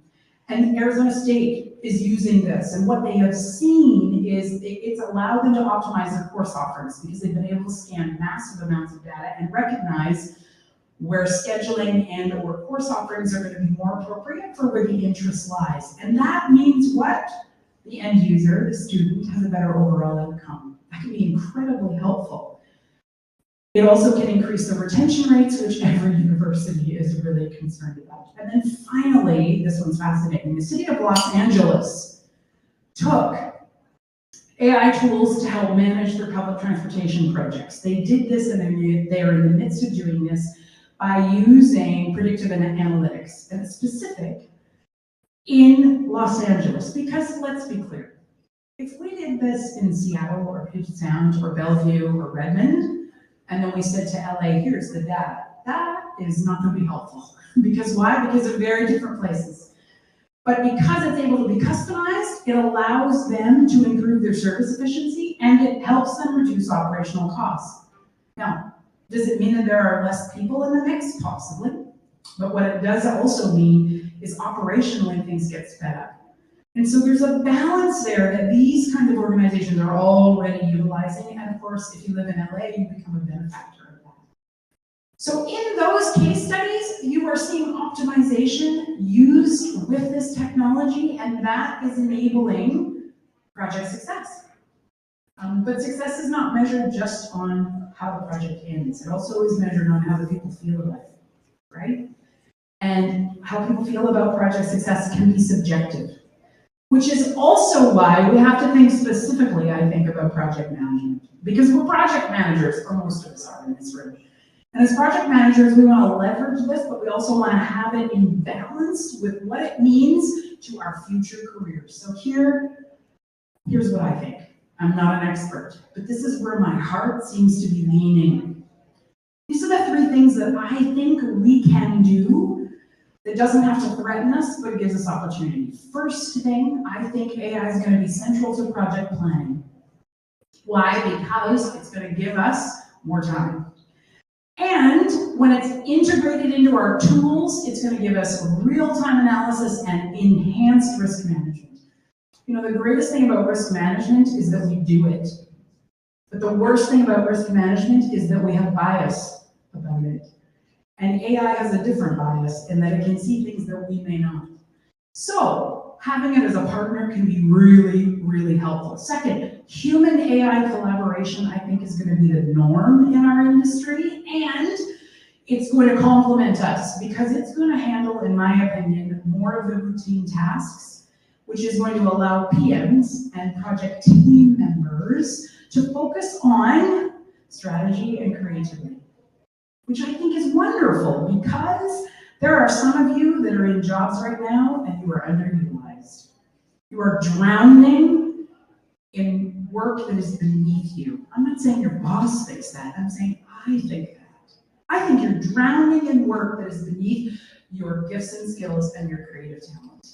And Arizona State is using this, and what they have seen is it's allowed them to optimize their course offerings because they've been able to scan massive amounts of data and recognize where scheduling and or course offerings are going to be more appropriate for where the interest lies. And that means what? The end user, the student, has a better overall outcome. That can be incredibly helpful. It also can increase the retention rates, which every university is really concerned about. And then finally, this one's fascinating. The city of Los Angeles took AI tools to help manage their public transportation projects. They did this, and they are in the midst of doing this by using predictive analytics, and it's specific in Los Angeles. Because let's be clear, if we did this in Seattle or Puget Sound or Bellevue or Redmond, and then we said to LA, here's the data, that is not going to be helpful. Because why? Because they're very different places. But because it's able to be customized, it allows them to improve their service efficiency, and it helps them reduce operational costs. Now, does it mean that there are less people in the mix? Possibly. But what it does also mean is operationally things get sped up. And so there's a balance there that these kind of organizations are already utilizing. And of course, if you live in LA, you become a benefactor of that. So in those case studies, you are seeing optimization used with this technology, and that is enabling project success. But success is not measured just on how the project ends. It also is measured on how the people feel about it, right? And how people feel about project success can be subjective, which is also why we have to think specifically, I think, about project management. Because we're project managers, or most of us are in this room. And as project managers, we want to leverage this, but we also want to have it in balance with what it means to our future careers. So here's what I think. I'm not an expert, but this is where my heart seems to be leaning. These are the three things that I think we can do that doesn't have to threaten us, but it gives us opportunity. First thing, I think AI is going to be central to project planning. Why? Because it's going to give us more time. And when it's integrated into our tools, it's going to give us real-time analysis and enhanced risk management. You know, the greatest thing about risk management is that we do it. But the worst thing about risk management is that we have bias about it. And AI has a different bias in that it can see things that we may not. So having it as a partner can be really, really helpful. Second, human AI collaboration, I think, is going to be the norm in our industry, and it's going to complement us because it's going to handle, in my opinion, more of the routine tasks, which is going to allow PMs and project team members to focus on strategy and creativity, which I think is wonderful because there are some of you that are in jobs right now and you are underutilized. You are drowning in work that is beneath you. I'm not saying your boss thinks that, I'm saying I think that. I think you're drowning in work that is beneath your gifts and skills and your creative talent.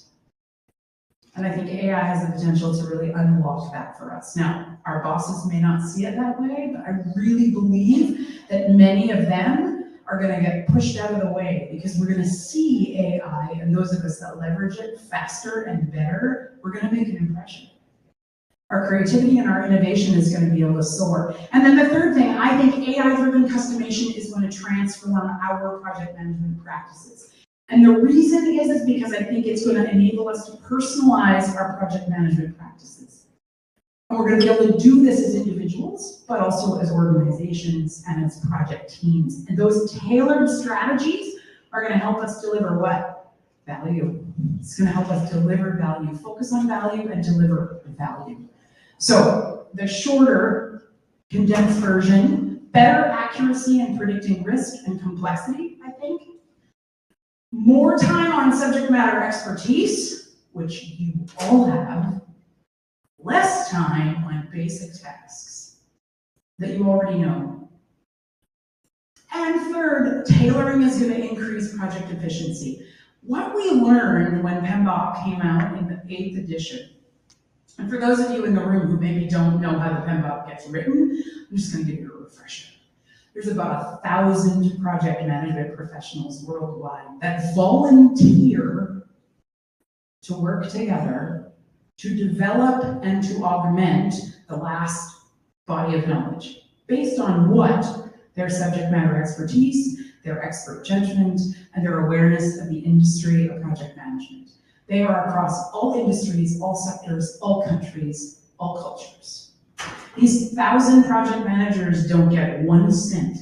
And I think AI has the potential to really unlock that for us. Now, our bosses may not see it that way, but I really believe that many of them are going to get pushed out of the way because we're going to see AI, and those of us that leverage it faster and better, we're going to make an impression. Our creativity and our innovation is going to be able to soar. And then the third thing, I think AI-driven customization is going to transform our project management practices. And the reason is because I think it's going to enable us to personalize our project management practices. And we're going to be able to do this as individuals, but also as organizations and as project teams. And those tailored strategies are going to help us deliver what? Value. It's going to help us deliver value, focus on value, and deliver value. So the shorter, condensed version, better accuracy in predicting risk and complexity, I think. More time on subject matter expertise, which you all have, less time on basic tasks that you already know. And third, tailoring is going to increase project efficiency. What we learned when PMBOK came out in the 8th edition, and for those of you in the room who maybe don't know how the PMBOK gets written, I'm just going to give you a refresher. There's about 1,000 project management professionals worldwide that volunteer to work together to develop and to augment the last body of knowledge based on what? Their subject matter expertise, their expert judgment, and their awareness of the industry of project management. They are across all industries, all sectors, all countries, all cultures. These 1,000 project managers don't get 1 cent.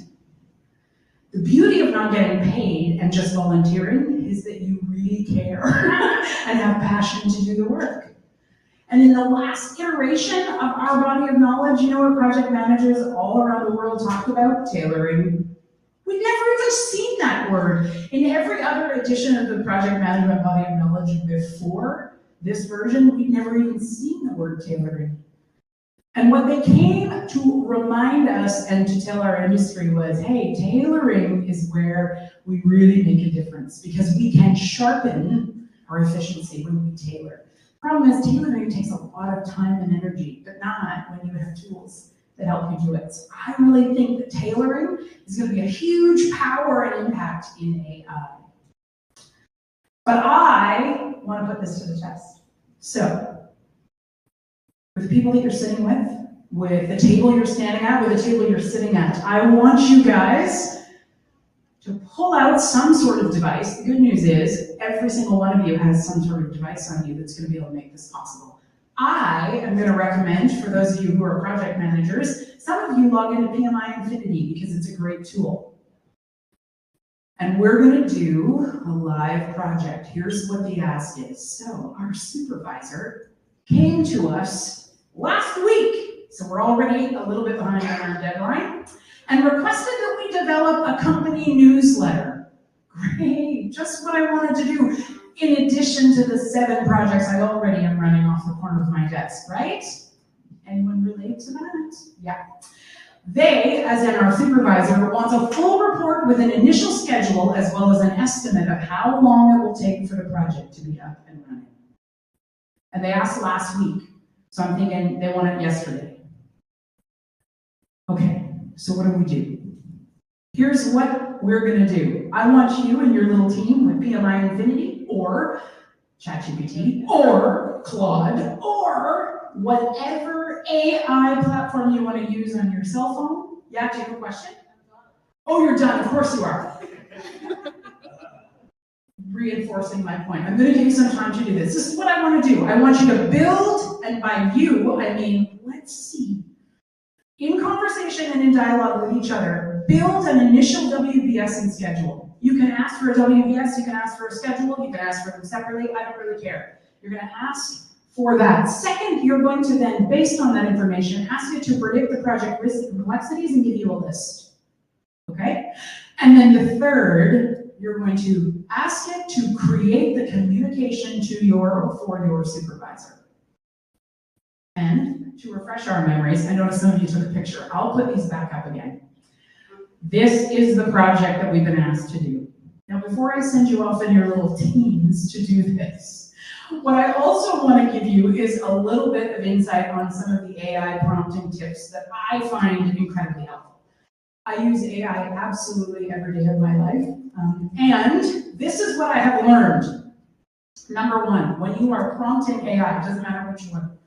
The beauty of not getting paid and just volunteering is that you really care and have passion to do the work. And in the last iteration of our body of knowledge, you know what project managers all around the world talked about? Tailoring. We'd never even seen that word. In every other edition of the project management body of knowledge before this version, we'd never even seen the word tailoring. And what they came to remind us and to tell our industry was, hey, tailoring is where we really make a difference because we can sharpen our efficiency when we tailor. The problem is tailoring takes a lot of time and energy, but not when you have tools that help you do it. So I really think that tailoring is going to be a huge power and impact in AI. But I want to put this to the test. So, with the people that you're sitting with the table you're standing at, with the table you're sitting at, I want you guys to pull out some sort of device. The good news is, every single one of you has some sort of device on you that's going to be able to make this possible. I am going to recommend, for those of you who are project managers, some of you log into PMIPDD because it's a great tool. And we're going to do a live project. Here's what the ask is. So our supervisor came to us last week, so we're already a little bit behind on our deadline, and requested that we develop a company newsletter. Great, just what I wanted to do, in addition to the 7 projects I already am running off the corner of my desk, right? Anyone relate to that? Yeah. They, as in our supervisor, wants a full report with an initial schedule as well as an estimate of how long it will take for the project to be up and running. And they asked last week, so I'm thinking they want it yesterday. Okay, so what do? Here's what we're gonna do. I want you and your little team with PMIPDD or ChatGPT or Claude or whatever AI platform you want to use on your cell phone. Yeah, do you have a question? Oh, you're done. Of course you are. Reinforcing my point. I'm going to give you some time to do this. This is what I want to do. I want you to build, and by you, I mean, let's see. In conversation and in dialogue with each other, build an initial WBS and schedule. You can ask for a WBS, you can ask for a schedule, you can ask for them separately, I don't really care. You're going to ask for that. Second, you're going to then, based on that information, ask it to predict the project risks and complexities and give you a list. Okay? And then the third, you're going to ask it to create the communication to your or for your supervisor. And to refresh our memories, I noticed some of you took a picture. I'll put these back up again. This is the project that we've been asked to do. Now, before I send you off in your little teams to do this, what I also want to give you is a little bit of insight on some of the AI prompting tips that I find incredibly helpful. I use AI absolutely every day of my life, and this is what I have learned. Number one, when you are prompting AI, it doesn't matter which one,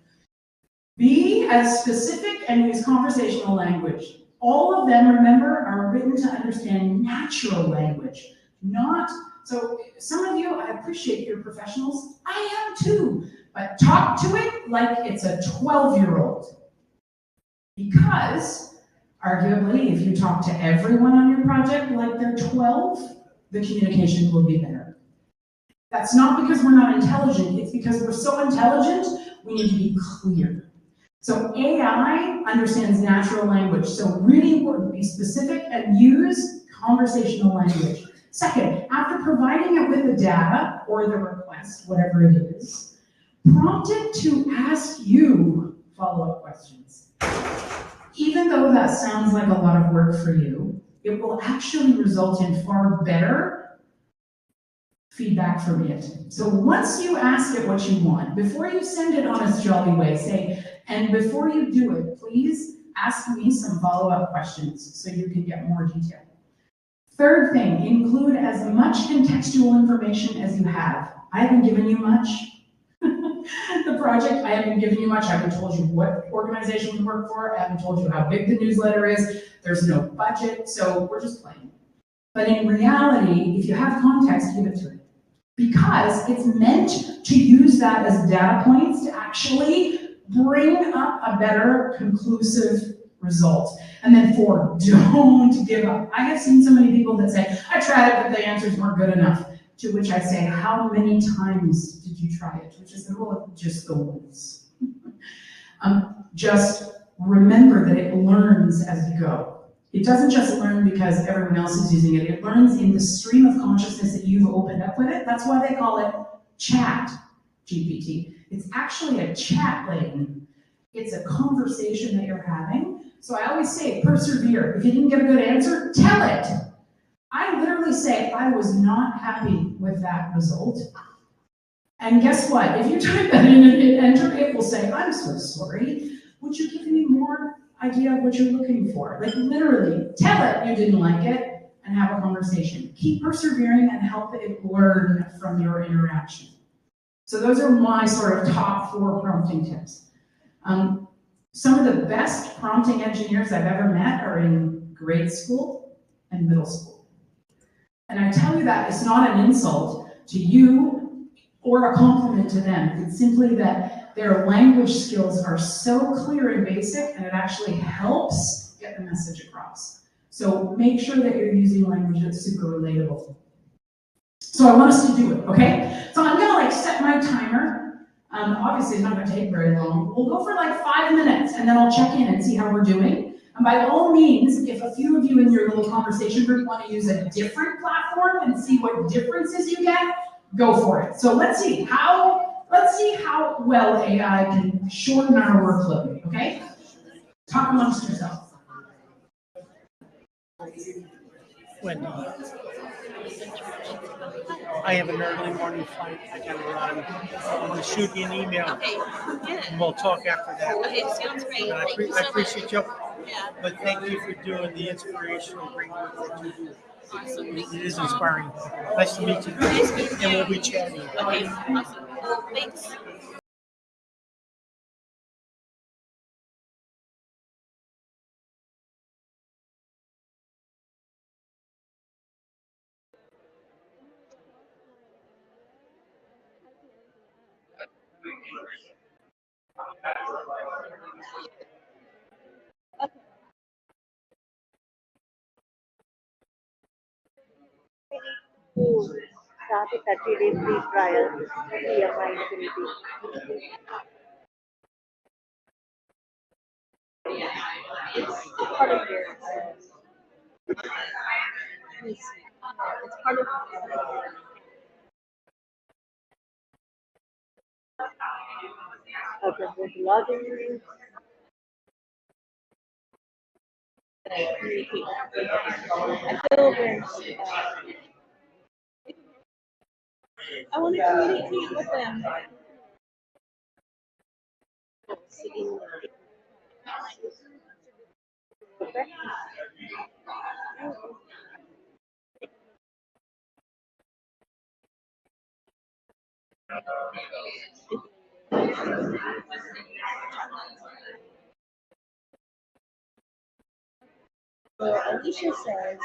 be as specific and use conversational language. All of them, remember, are written to understand natural language, not, so some of you, I appreciate you're professionals, I am too, but talk to it like it's a 12-year-old. Because, arguably, if you talk to everyone on your project like they're 12, the communication will be better. That's not because we're not intelligent, it's because we're so intelligent, we need to be clear. So AI understands natural language, so really important, be specific and use conversational language. Second, after providing it with the data or the request, whatever it is, prompt it to ask you follow-up questions. Even though that sounds like a lot of work for you, it will actually result in far better feedback from it. So once you ask it what you want, before you send it on its jolly way, say, and before you do it, please ask me some follow-up questions so you can get more detail. Third thing, include as much contextual information as you have. I haven't given you much. The project, I haven't given you much. I haven't told you what organization we work for. I haven't told you how big the newsletter is. There's no budget, so we're just playing. But in reality, if you have context, give it to it. Because it's meant to use that as data points to actually bring up a better, conclusive result. And then four, don't give up. I have seen so many people that say, I tried it, but the answers weren't good enough. To which I say, how many times did you try it? Which is, well, just the once. Just remember that it learns as you go. It doesn't just learn because everyone else is using it. It learns in the stream of consciousness that you've opened up with it. That's why they call it chat GPT. It's actually a chat lane. It's a conversation that you're having. So I always say, persevere. If you didn't get a good answer, tell it. I literally say, I was not happy with that result. And guess what? If you type that in and hit enter, it will say, I'm so sorry. Would you give me more idea of what you're looking for? Like literally, tell it you didn't like it, and have a conversation. Keep persevering and help it learn from your interaction. So those are my sort of top 4 prompting tips. Some of the best prompting engineers I've ever met are in grade school and middle school. And I tell you that it's not an insult to you or a compliment to them. It's simply that their language skills are so clear and basic, and it actually helps get the message across. So make sure that you're using language that's super relatable. So I want us to do it, okay? So I'm gonna set my timer. Obviously it's not gonna take very long. We'll go for 5 minutes, and then I'll check in and see how we're doing. And by all means, if a few of you in your little conversation group want to use a different platform and see what differences you get, go for it. So let's see how well AI can shorten our workload, okay? Talk amongst yourselves. Wendy, I have an early morning flight. I gotta run. I'm gonna shoot you an email. Okay, good. And we'll talk after that. Okay, sounds great. And I Thank you so appreciate you, Yeah, but thank you for doing the inspirational great work that you do. awesome. Thank It you. is inspiring. Nice to meet you. Nice meeting you. And we'll be chatting. Okay, awesome. Well, thanks. To start a 30-day free trial PMIPDD. It's part of your it's part of okay, with login community. I feel when I want to communicate with them. Sitting okay. So Alicia says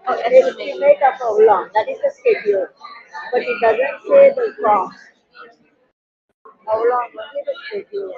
estimate of how long. That is the schedule, but it doesn't say the cost. How long? Only the schedule.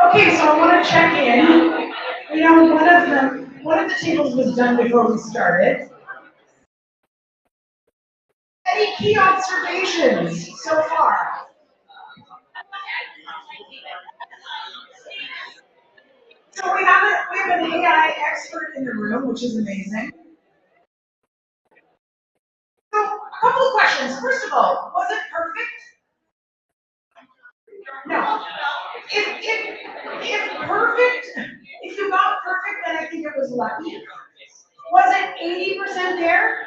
Okay, so I want to check in. One of the tables was done before we started. Any key observations so far? So we have an AI expert in the room, which is amazing. So a couple of questions. First of all, was it perfect? No. If perfect If you got perfect, then I think it was lucky. Was it 80% there?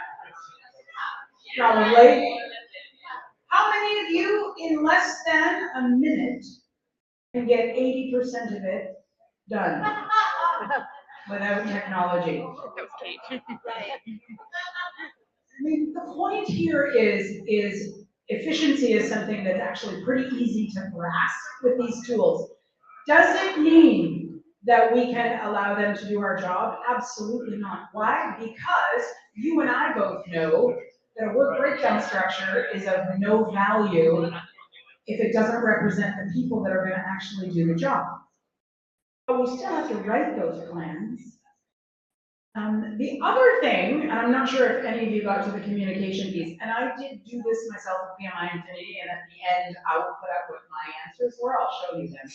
Probably. How many of you, in less than a minute, can get 80% of it done without technology? I mean, the point here is efficiency is something that's actually pretty easy to grasp with these tools. Does it mean that we can allow them to do our job? Absolutely not. Why? Because you and I both know that a work breakdown structure is of no value if it doesn't represent the people that are going to actually do the job. But we still have to write those plans. The other thing, and I'm not sure if any of you got to the communication piece, and I did do this myself with PMI Infinity, and at the end, I will put up what my answers were. I'll show you them.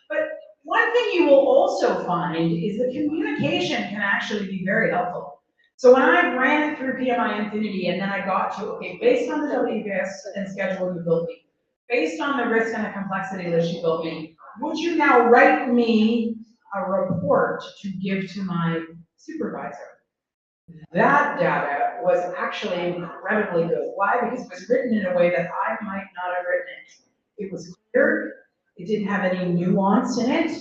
But one thing you will also find is that communication can actually be very helpful. So when I ran it through PMI Infinity, and then I got to, okay, based on the WBS and schedule you built me, based on the risk and the complexity list you built me, would you now write me a report to give to my supervisor? That data was actually incredibly good. Why? Because it was written in a way that I might not have written it. It was clear. It didn't have any nuance in it.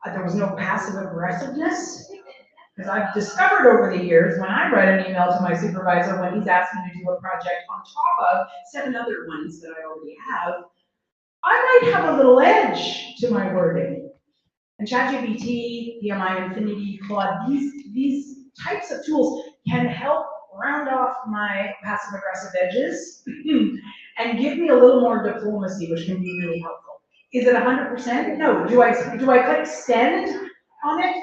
There was no passive aggressiveness. Because I've discovered over the years, when I write an email to my supervisor when he's asked me to do a project on top of 7 other ones that I already have, I might have a little edge to my wording. And ChatGPT, PMI Infinity, Claude, these types of tools can help round off my passive aggressive edges and give me a little more diplomacy, which can be really helpful. Is it 100%? No. Do I click send on it?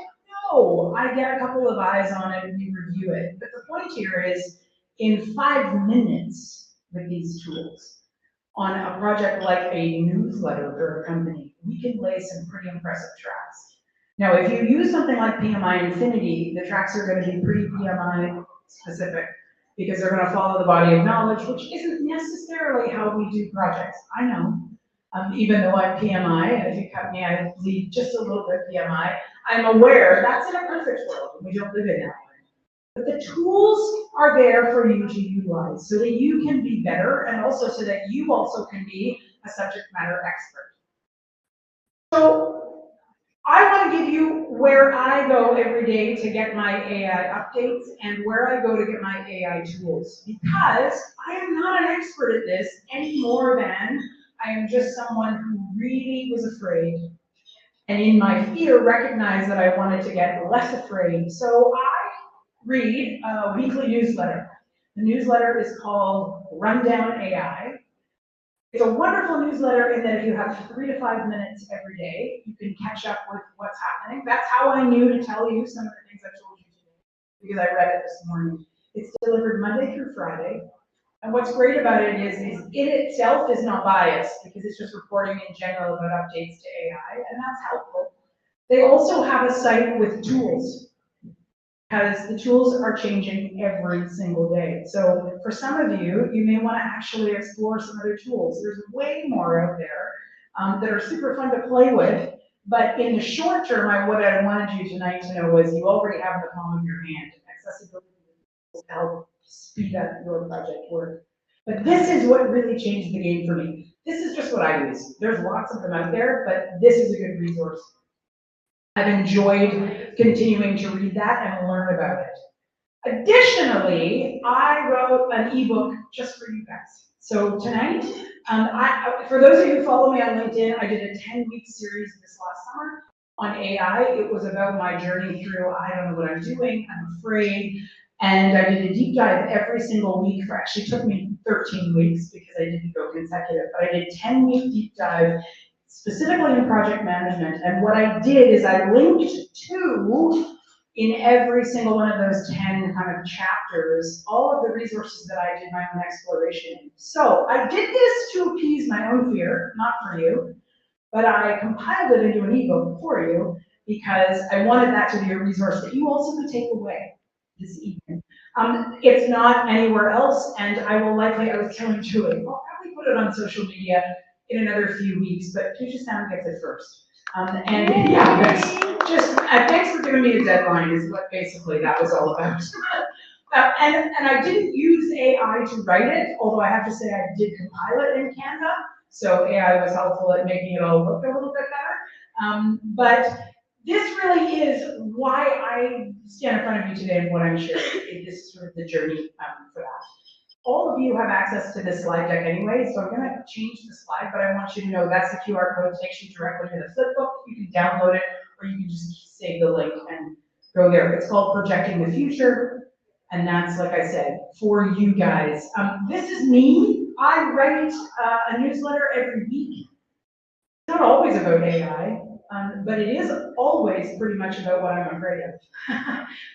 No. I get a couple of eyes on it and we review it. But the point here is, in 5 minutes with these tools, on a project like a newsletter for a company, we can lay some pretty impressive tracks. Now, if you use something like PMI Infinity, the tracks are going to be pretty PMI specific because they're going to follow the body of knowledge, which isn't necessarily how we do projects. I know, even though I'm PMI, and if you cut me, I lead just a little bit PMI, I'm aware that's in a perfect world, and we don't live in that one. But the tools are there for you to utilize so that you can be better and also so that you also can be a subject matter expert. So I want to give you where I go every day to get my AI updates and where I go to get my AI tools, because I am not an expert at this any more than I am just someone who really was afraid, and in my fear recognized that I wanted to get less afraid. So I read a weekly newsletter. The newsletter is called Rundown AI. It's a wonderful newsletter in that if you have 3 to 5 minutes every day, you can catch up with what's happening. That's how I knew to tell you some of the things I told you today, because I read it this morning. It's delivered Monday through Friday. And what's great about it is it itself is not biased, because it's just reporting in general about updates to AI, and that's helpful. They also have a site with tools, because the tools are changing every single day. So for some of you, you may want to actually explore some other tools. There's way more out there that are super fun to play with, but in the short term, what I wanted you tonight to know was you already have the palm of your hand. Accessibility tools to help speed up your project work. But this is what really changed the game for me. This is just what I use. There's lots of them out there, but this is a good resource. I've enjoyed continuing to read that and learn about it. Additionally, I wrote an ebook just for you guys. So tonight, for those of you who follow me on LinkedIn, I did a 10-week series this last summer on AI. It was about my journey through, I don't know what I'm doing, I'm afraid, and I did a deep dive every single week. For actually, it took me 13 weeks because I didn't go consecutive, but I did 10-week deep dive specifically in project management. And what I did is I linked to, in every single one of those 10 kind of chapters, all of the resources that I did my own exploration in. So I did this to appease my own fear, not for you, but I compiled it into an ebook for you because I wanted that to be a resource that you also could take away this evening. It's not anywhere else, and I was telling Julie, I'll probably put it on social media in another few weeks, but Puget Sound gets it first. And yeah, that's just, thanks for giving me a deadline is what basically that was all about. And I didn't use AI to write it, although I have to say I did compile it in Canva. So AI was helpful at making it all look a little bit better. But this really is why I stand in front of you today and what I'm sharing. This is sort of the journey for that. All of you have access to this slide deck anyway, so I'm gonna change the slide, but I want you to know that's the QR code, takes you directly to the flipbook. You can download it, or you can just save the link and go there. It's called Projecting the Future, and that's, like I said, for you guys. This is me. I write a newsletter every week. It's not always about AI, but it is always pretty much about what I'm afraid of.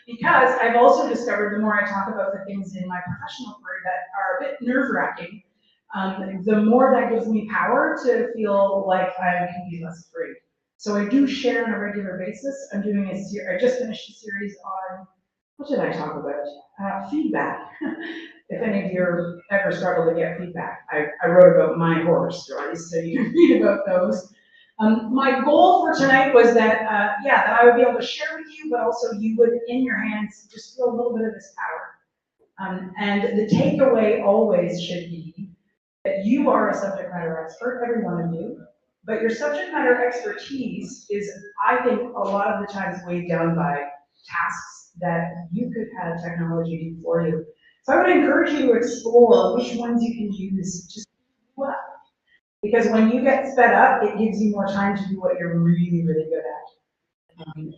Because I've also discovered the more I talk about the things in my professional career that are a bit nerve-wracking, the more that gives me power to feel like I can be less afraid. So I do share on a regular basis. I'm doing I just finished a series on, what did I talk about? Feedback. If any of you ever struggle to get feedback, I wrote about my horror stories, so you can read about those. My goal for tonight was that, that I would be able to share with you, but also you would, in your hands, just feel a little bit of this power. And the takeaway always should be that you are a subject matter expert, every one of you, but your subject matter expertise is, I think, a lot of the times weighed down by tasks that you could have technology do for you. So I would encourage you to explore which ones you can use to do well. Because when you get sped up, it gives you more time to do what you're really, really good at.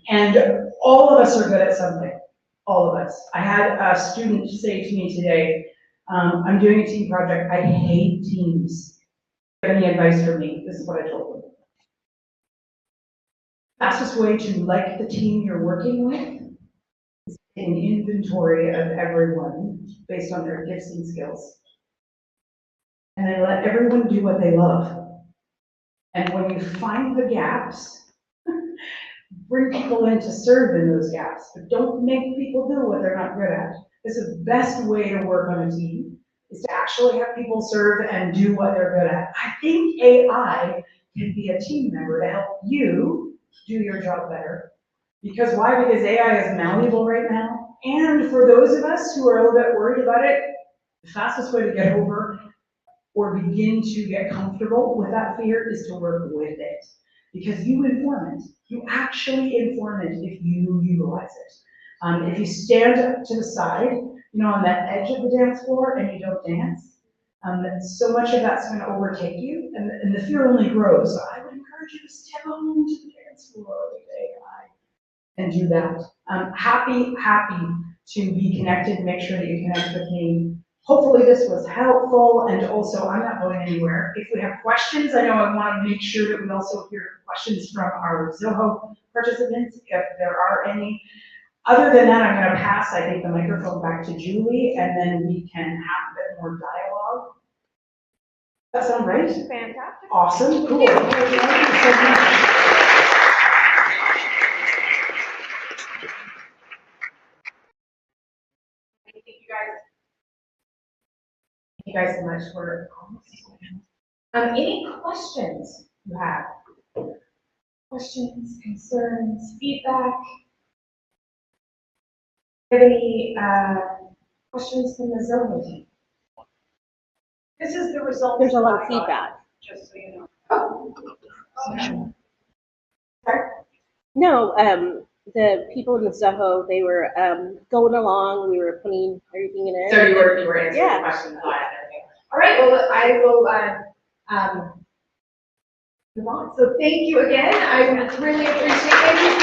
And all of us are good at something. All of us. I had a student say to me today, I'm doing a team project. I hate teams. Do you have any advice for me? This is what I told them. Fastest way to like the team you're working with is an inventory of everyone based on their gifts and skills. And then let everyone do what they love. And when you find the gaps, bring people in to serve in those gaps, but don't make people do what they're not good at. This is the best way to work on a team, is to actually have people serve and do what they're good at. I think AI can be a team member to help you do your job better. Because why? Because AI is malleable right now. And for those of us who are a little bit worried about it, the fastest way to get over or begin to get comfortable with that fear is to work with it. Because you inform it. You actually inform it if you utilize it. If you stand to the side, on that edge of the dance floor and you don't dance, so much of that's going to overtake you, and the fear only grows. So I would encourage you to step on to the dance floor with AI and do that. Happy to be connected. Make sure that you connect with me. Hopefully this was helpful, and also I'm not going anywhere. If we have questions, I know I want to make sure that we also hear questions from our Zoho participants, if there are any. Other than that, I'm going to pass, I think, the microphone back to Julie, and then we can have a bit more dialogue. That sound right? Fantastic. Awesome, cool. Thank you so much. Thank you guys so much for any questions you have? Questions, concerns, feedback? Have any questions from the Zoho team? This is the result. There's a lot of feedback. Just so you know. Oh. Sorry? No, the people in the Zoho, they were going along. We were putting everything in it. So you were answering questions live and everything. All right, well, I will move on. So thank you again. I really appreciate it.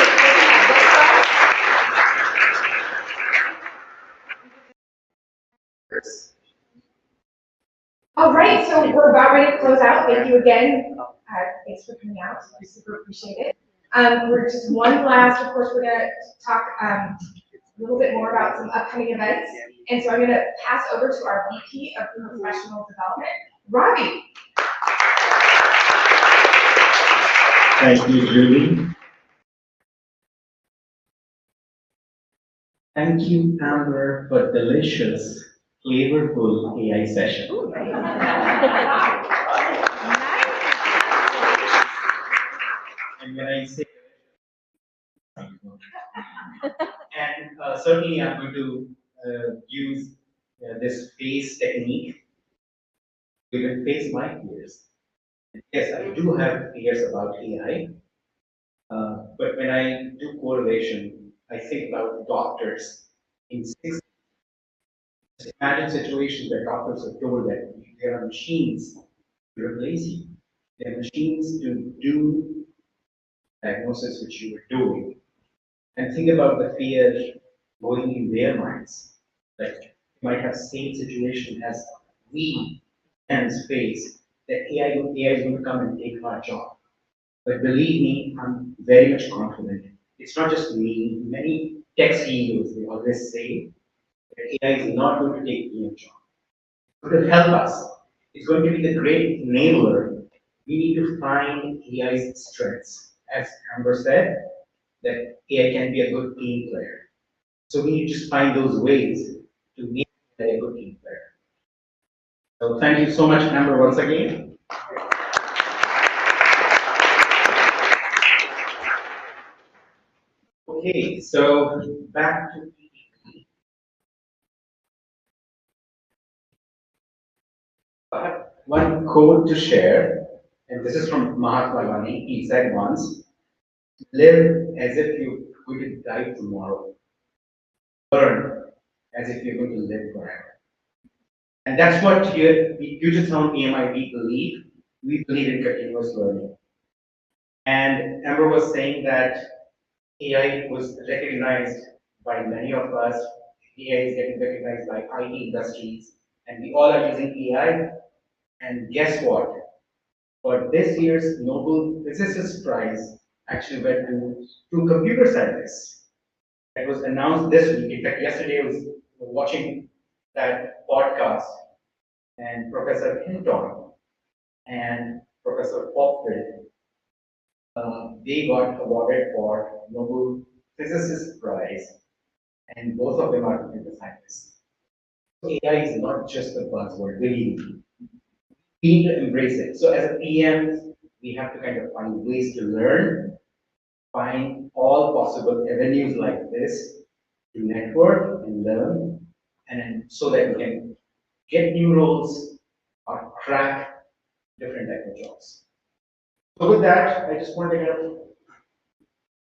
All right, so we're about ready to close out. Thank you again. Thanks for coming out. I super appreciate it. We're just one last, of course, we're going to talk a little bit more about some upcoming events. And so I'm going to pass over to our VP of Professional Development, Robbie. Thank you, Julie. Thank you, Amber, for delicious, flavorful AI session. And when I say, and certainly I'm going to use this face technique to even face my fears. Yes, I do have fears about AI, but when I do correlation, I think about doctors in six. Imagine situations where doctors are told that there are machines to replace you. There are machines to do diagnosis which you were doing. And think about the fear going in their minds. Like you might have same situation as we humans face, that AI is going to come and take our job. But believe me, I'm very much confident. It's not just me, many tech CEOs, they always say that AI is not going to take your job. It's going to help us. It's going to be the great enabler. We need to find AI's strengths. As Amber said, that AI can be a good team player. So we need to just find those ways to make AI a good team player. So thank you so much, Amber, once again. Okay, so back to PPP. I have one quote to share, and this is from Mahatma Gandhi. He said once, live as if you're going to die tomorrow. Learn as if you're going to live forever. And that's what here, Puget Sound PMIP believe. We believe in continuous learning. And Amber was saying that AI was recognized by many of us. AI is getting recognized by IT industries, and we all are using AI. And guess what? For this year's Nobel Physicist Prize actually went to computer scientists. It was announced this week. In fact, yesterday I was watching that podcast, and Professor Hinton and Professor Popfield, they got awarded for Nobel Physicist Prize, and both of them are computer scientists. AI is not just a buzzword, really. We need to embrace it. So as a PM, we have to kind of find ways to learn, find all possible avenues like this to network and learn, and then so that we can get new roles or crack different type of jobs. So with that, I just want to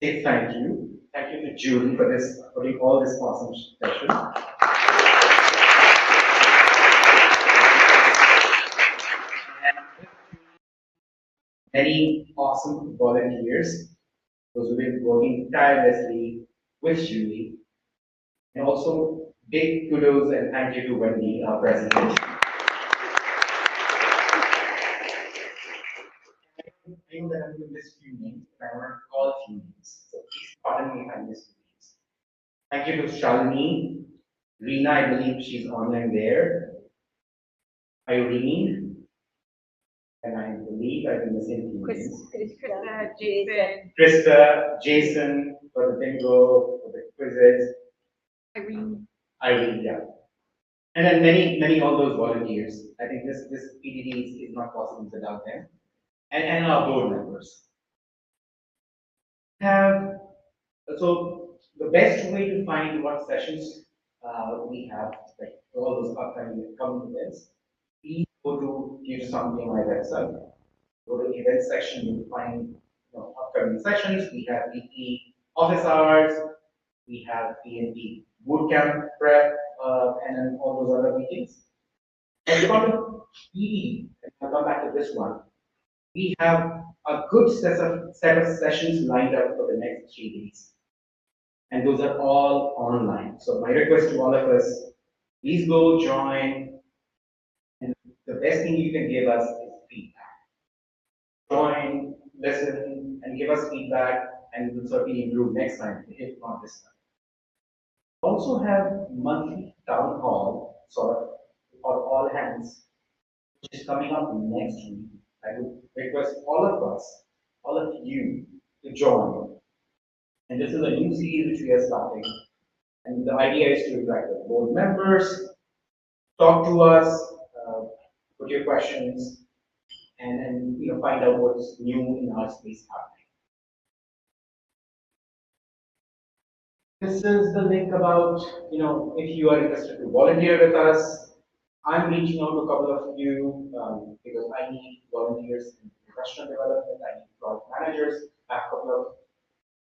say thank you. Thank you to Julie for this, putting all this awesome session. Many awesome volunteers, those who've been working tirelessly with Julie, and also big kudos and thank you to Wendy, our president. I know that I'm going to miss few names, but I want to call a few names. So please pardon me if I miss few names. Thank you to Shalini, Reena, I believe she's online there, Irene, and I believe I've been missing few names. Krista, Jason, for the bingo, for the quizzes. Irene, yeah. And then many all those volunteers. I think this PDD is not possible without them. And our board members. So the best way to find what sessions we have, like all those upcoming events, please go to something like that website. Go to the event section, you'll find upcoming sessions. We have weekly office hours, we have PNP bootcamp prep, and then all those other meetings. And for the PD, I'll come back to this one. We have a good set of sessions lined up for the next 3 days. And those are all online. So my request to all of us, please go join. And the best thing you can give us is feedback. Join, listen, and give us feedback, and we'll certainly improve next time, if not this time. Also have monthly town hall, sort of, or all hands, which is coming up next week. I would request all of us, all of you, to join. And this is a new series which we are starting. And the idea is to interact with board members, talk to us, put your questions, and find out what's new in our space happening. This is the link about, if you are interested to volunteer with us. I'm reaching out to a couple of you because I need volunteers in professional development, I need project managers. I have a couple of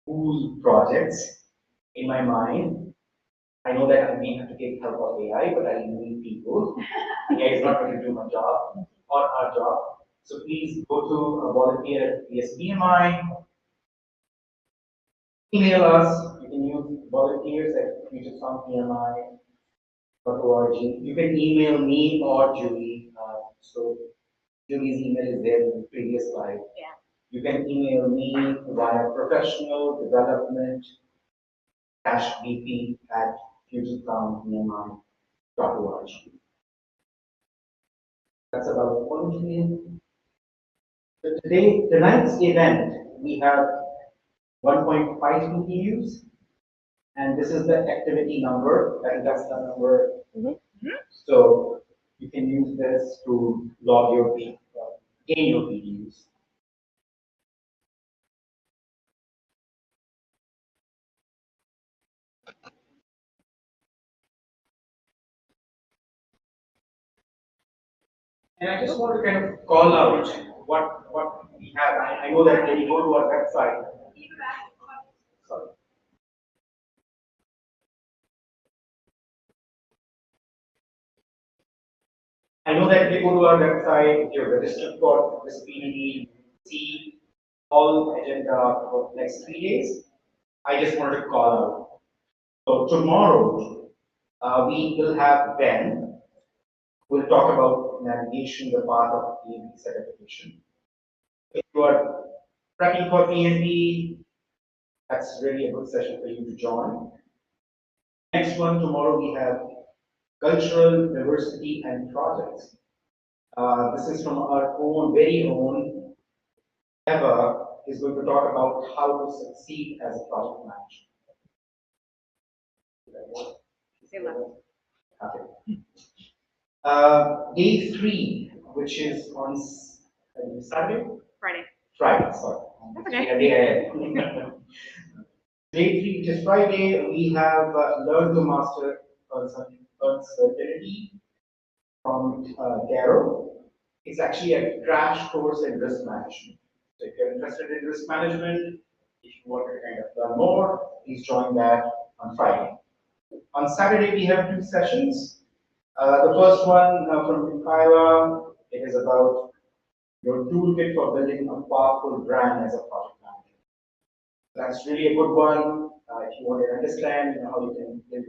cool projects in my mind. I know that I may have to take help of AI, but I need people. AI is not going to do my job or our job. So please go to a volunteer at PSPMI. Email us. You can use volunteers at futuresoundpmi.org. You can email me or Julie. So Julie's email is there in the previous slide. Yeah. You can email me via professional development -vp at futuresoundpmi.org. That's about volunteering. So tonight's event, we have 1.5 PTUs. And this is the activity number, and that's the number. So you can use this to log your gain your PDUs. And I just want to kind of call out what we have. I know that when you go to our website, sorry. I know that if you go to our website, if you're registered for this PDD, see all agenda for the next 3 days. I just wanted to call out. So tomorrow, we will have Ben, who will talk about navigation, the path of PMP certification. If you are prepping for PMP, that's really a good session for you to join. Next one, tomorrow we have cultural diversity and projects. This is from our own, very own. Eva is going to talk about how to succeed as a project manager. Okay. Day 3, which is on Saturday? Friday. Friday, sorry. That's okay. Day 3, which is Friday, we have Learn to Master Uncertainty from Darrow. It's actually a crash course in risk management. So if you're interested in risk management, if you want to kind of learn more, please join that on Friday. On Saturday, we have 2 sessions. The first one from Kyla, it is about your toolkit for building a powerful brand as a project manager. That's really a good one. If you want to understand how you can build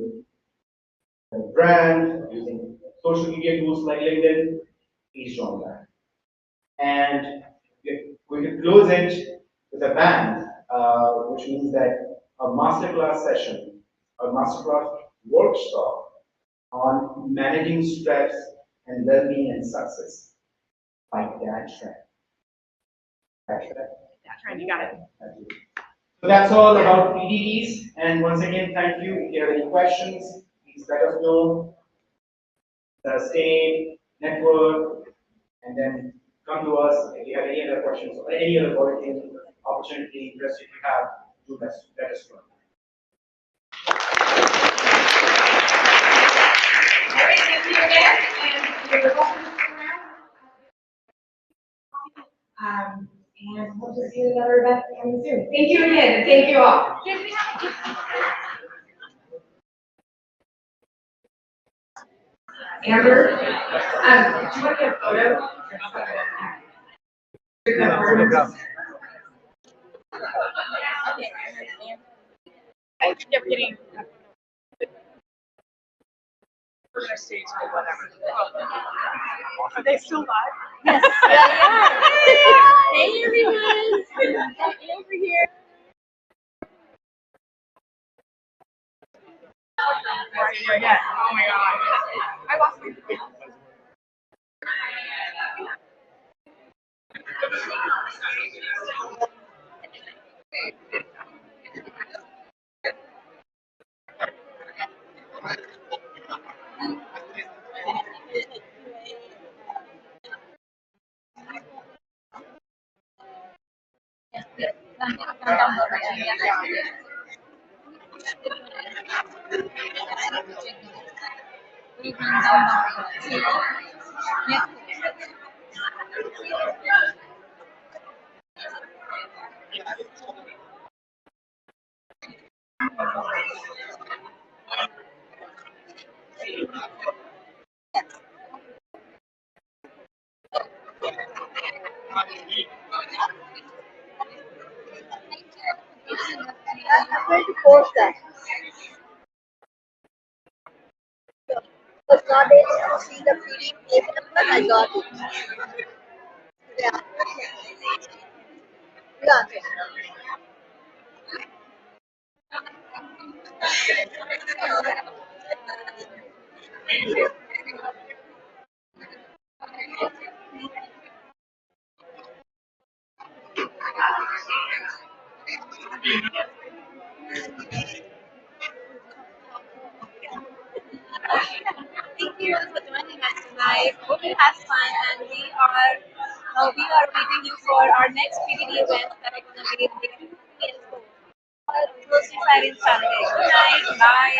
your brand using social media tools like LinkedIn, please join that. And we're going to close it with a bang, which means that a masterclass session, a masterclass workshop on managing stress and well-being and success by that trend. That trend, you got it. Thank you. So that's all about PDDs. And once again, thank you. If you have any questions, please let us know. Stay, network, and then come to us if you have any other questions or any other volunteering opportunity, interest if you have, do let us know. All right, thank you again, and you're welcome to come around. And hope to see you at another event coming soon. Thank you again, and thank you all. Amber, do you want to get a photo? I think they're getting. We're gonna stay till whatever. Are they still live? Yes. Hey everyone. Hey over here. Right, yeah. Oh my god. I lost my phone. Yes, yes. I'm going to post that. Was not able to see the PDF page number, I got it. Yeah. Yeah. Thank you for joining us tonight. Hope you had fun, and we are waiting you for our next PDD event that are going to be in PS4. Close to Friday and Saturday. Good night. Bye.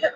Bye.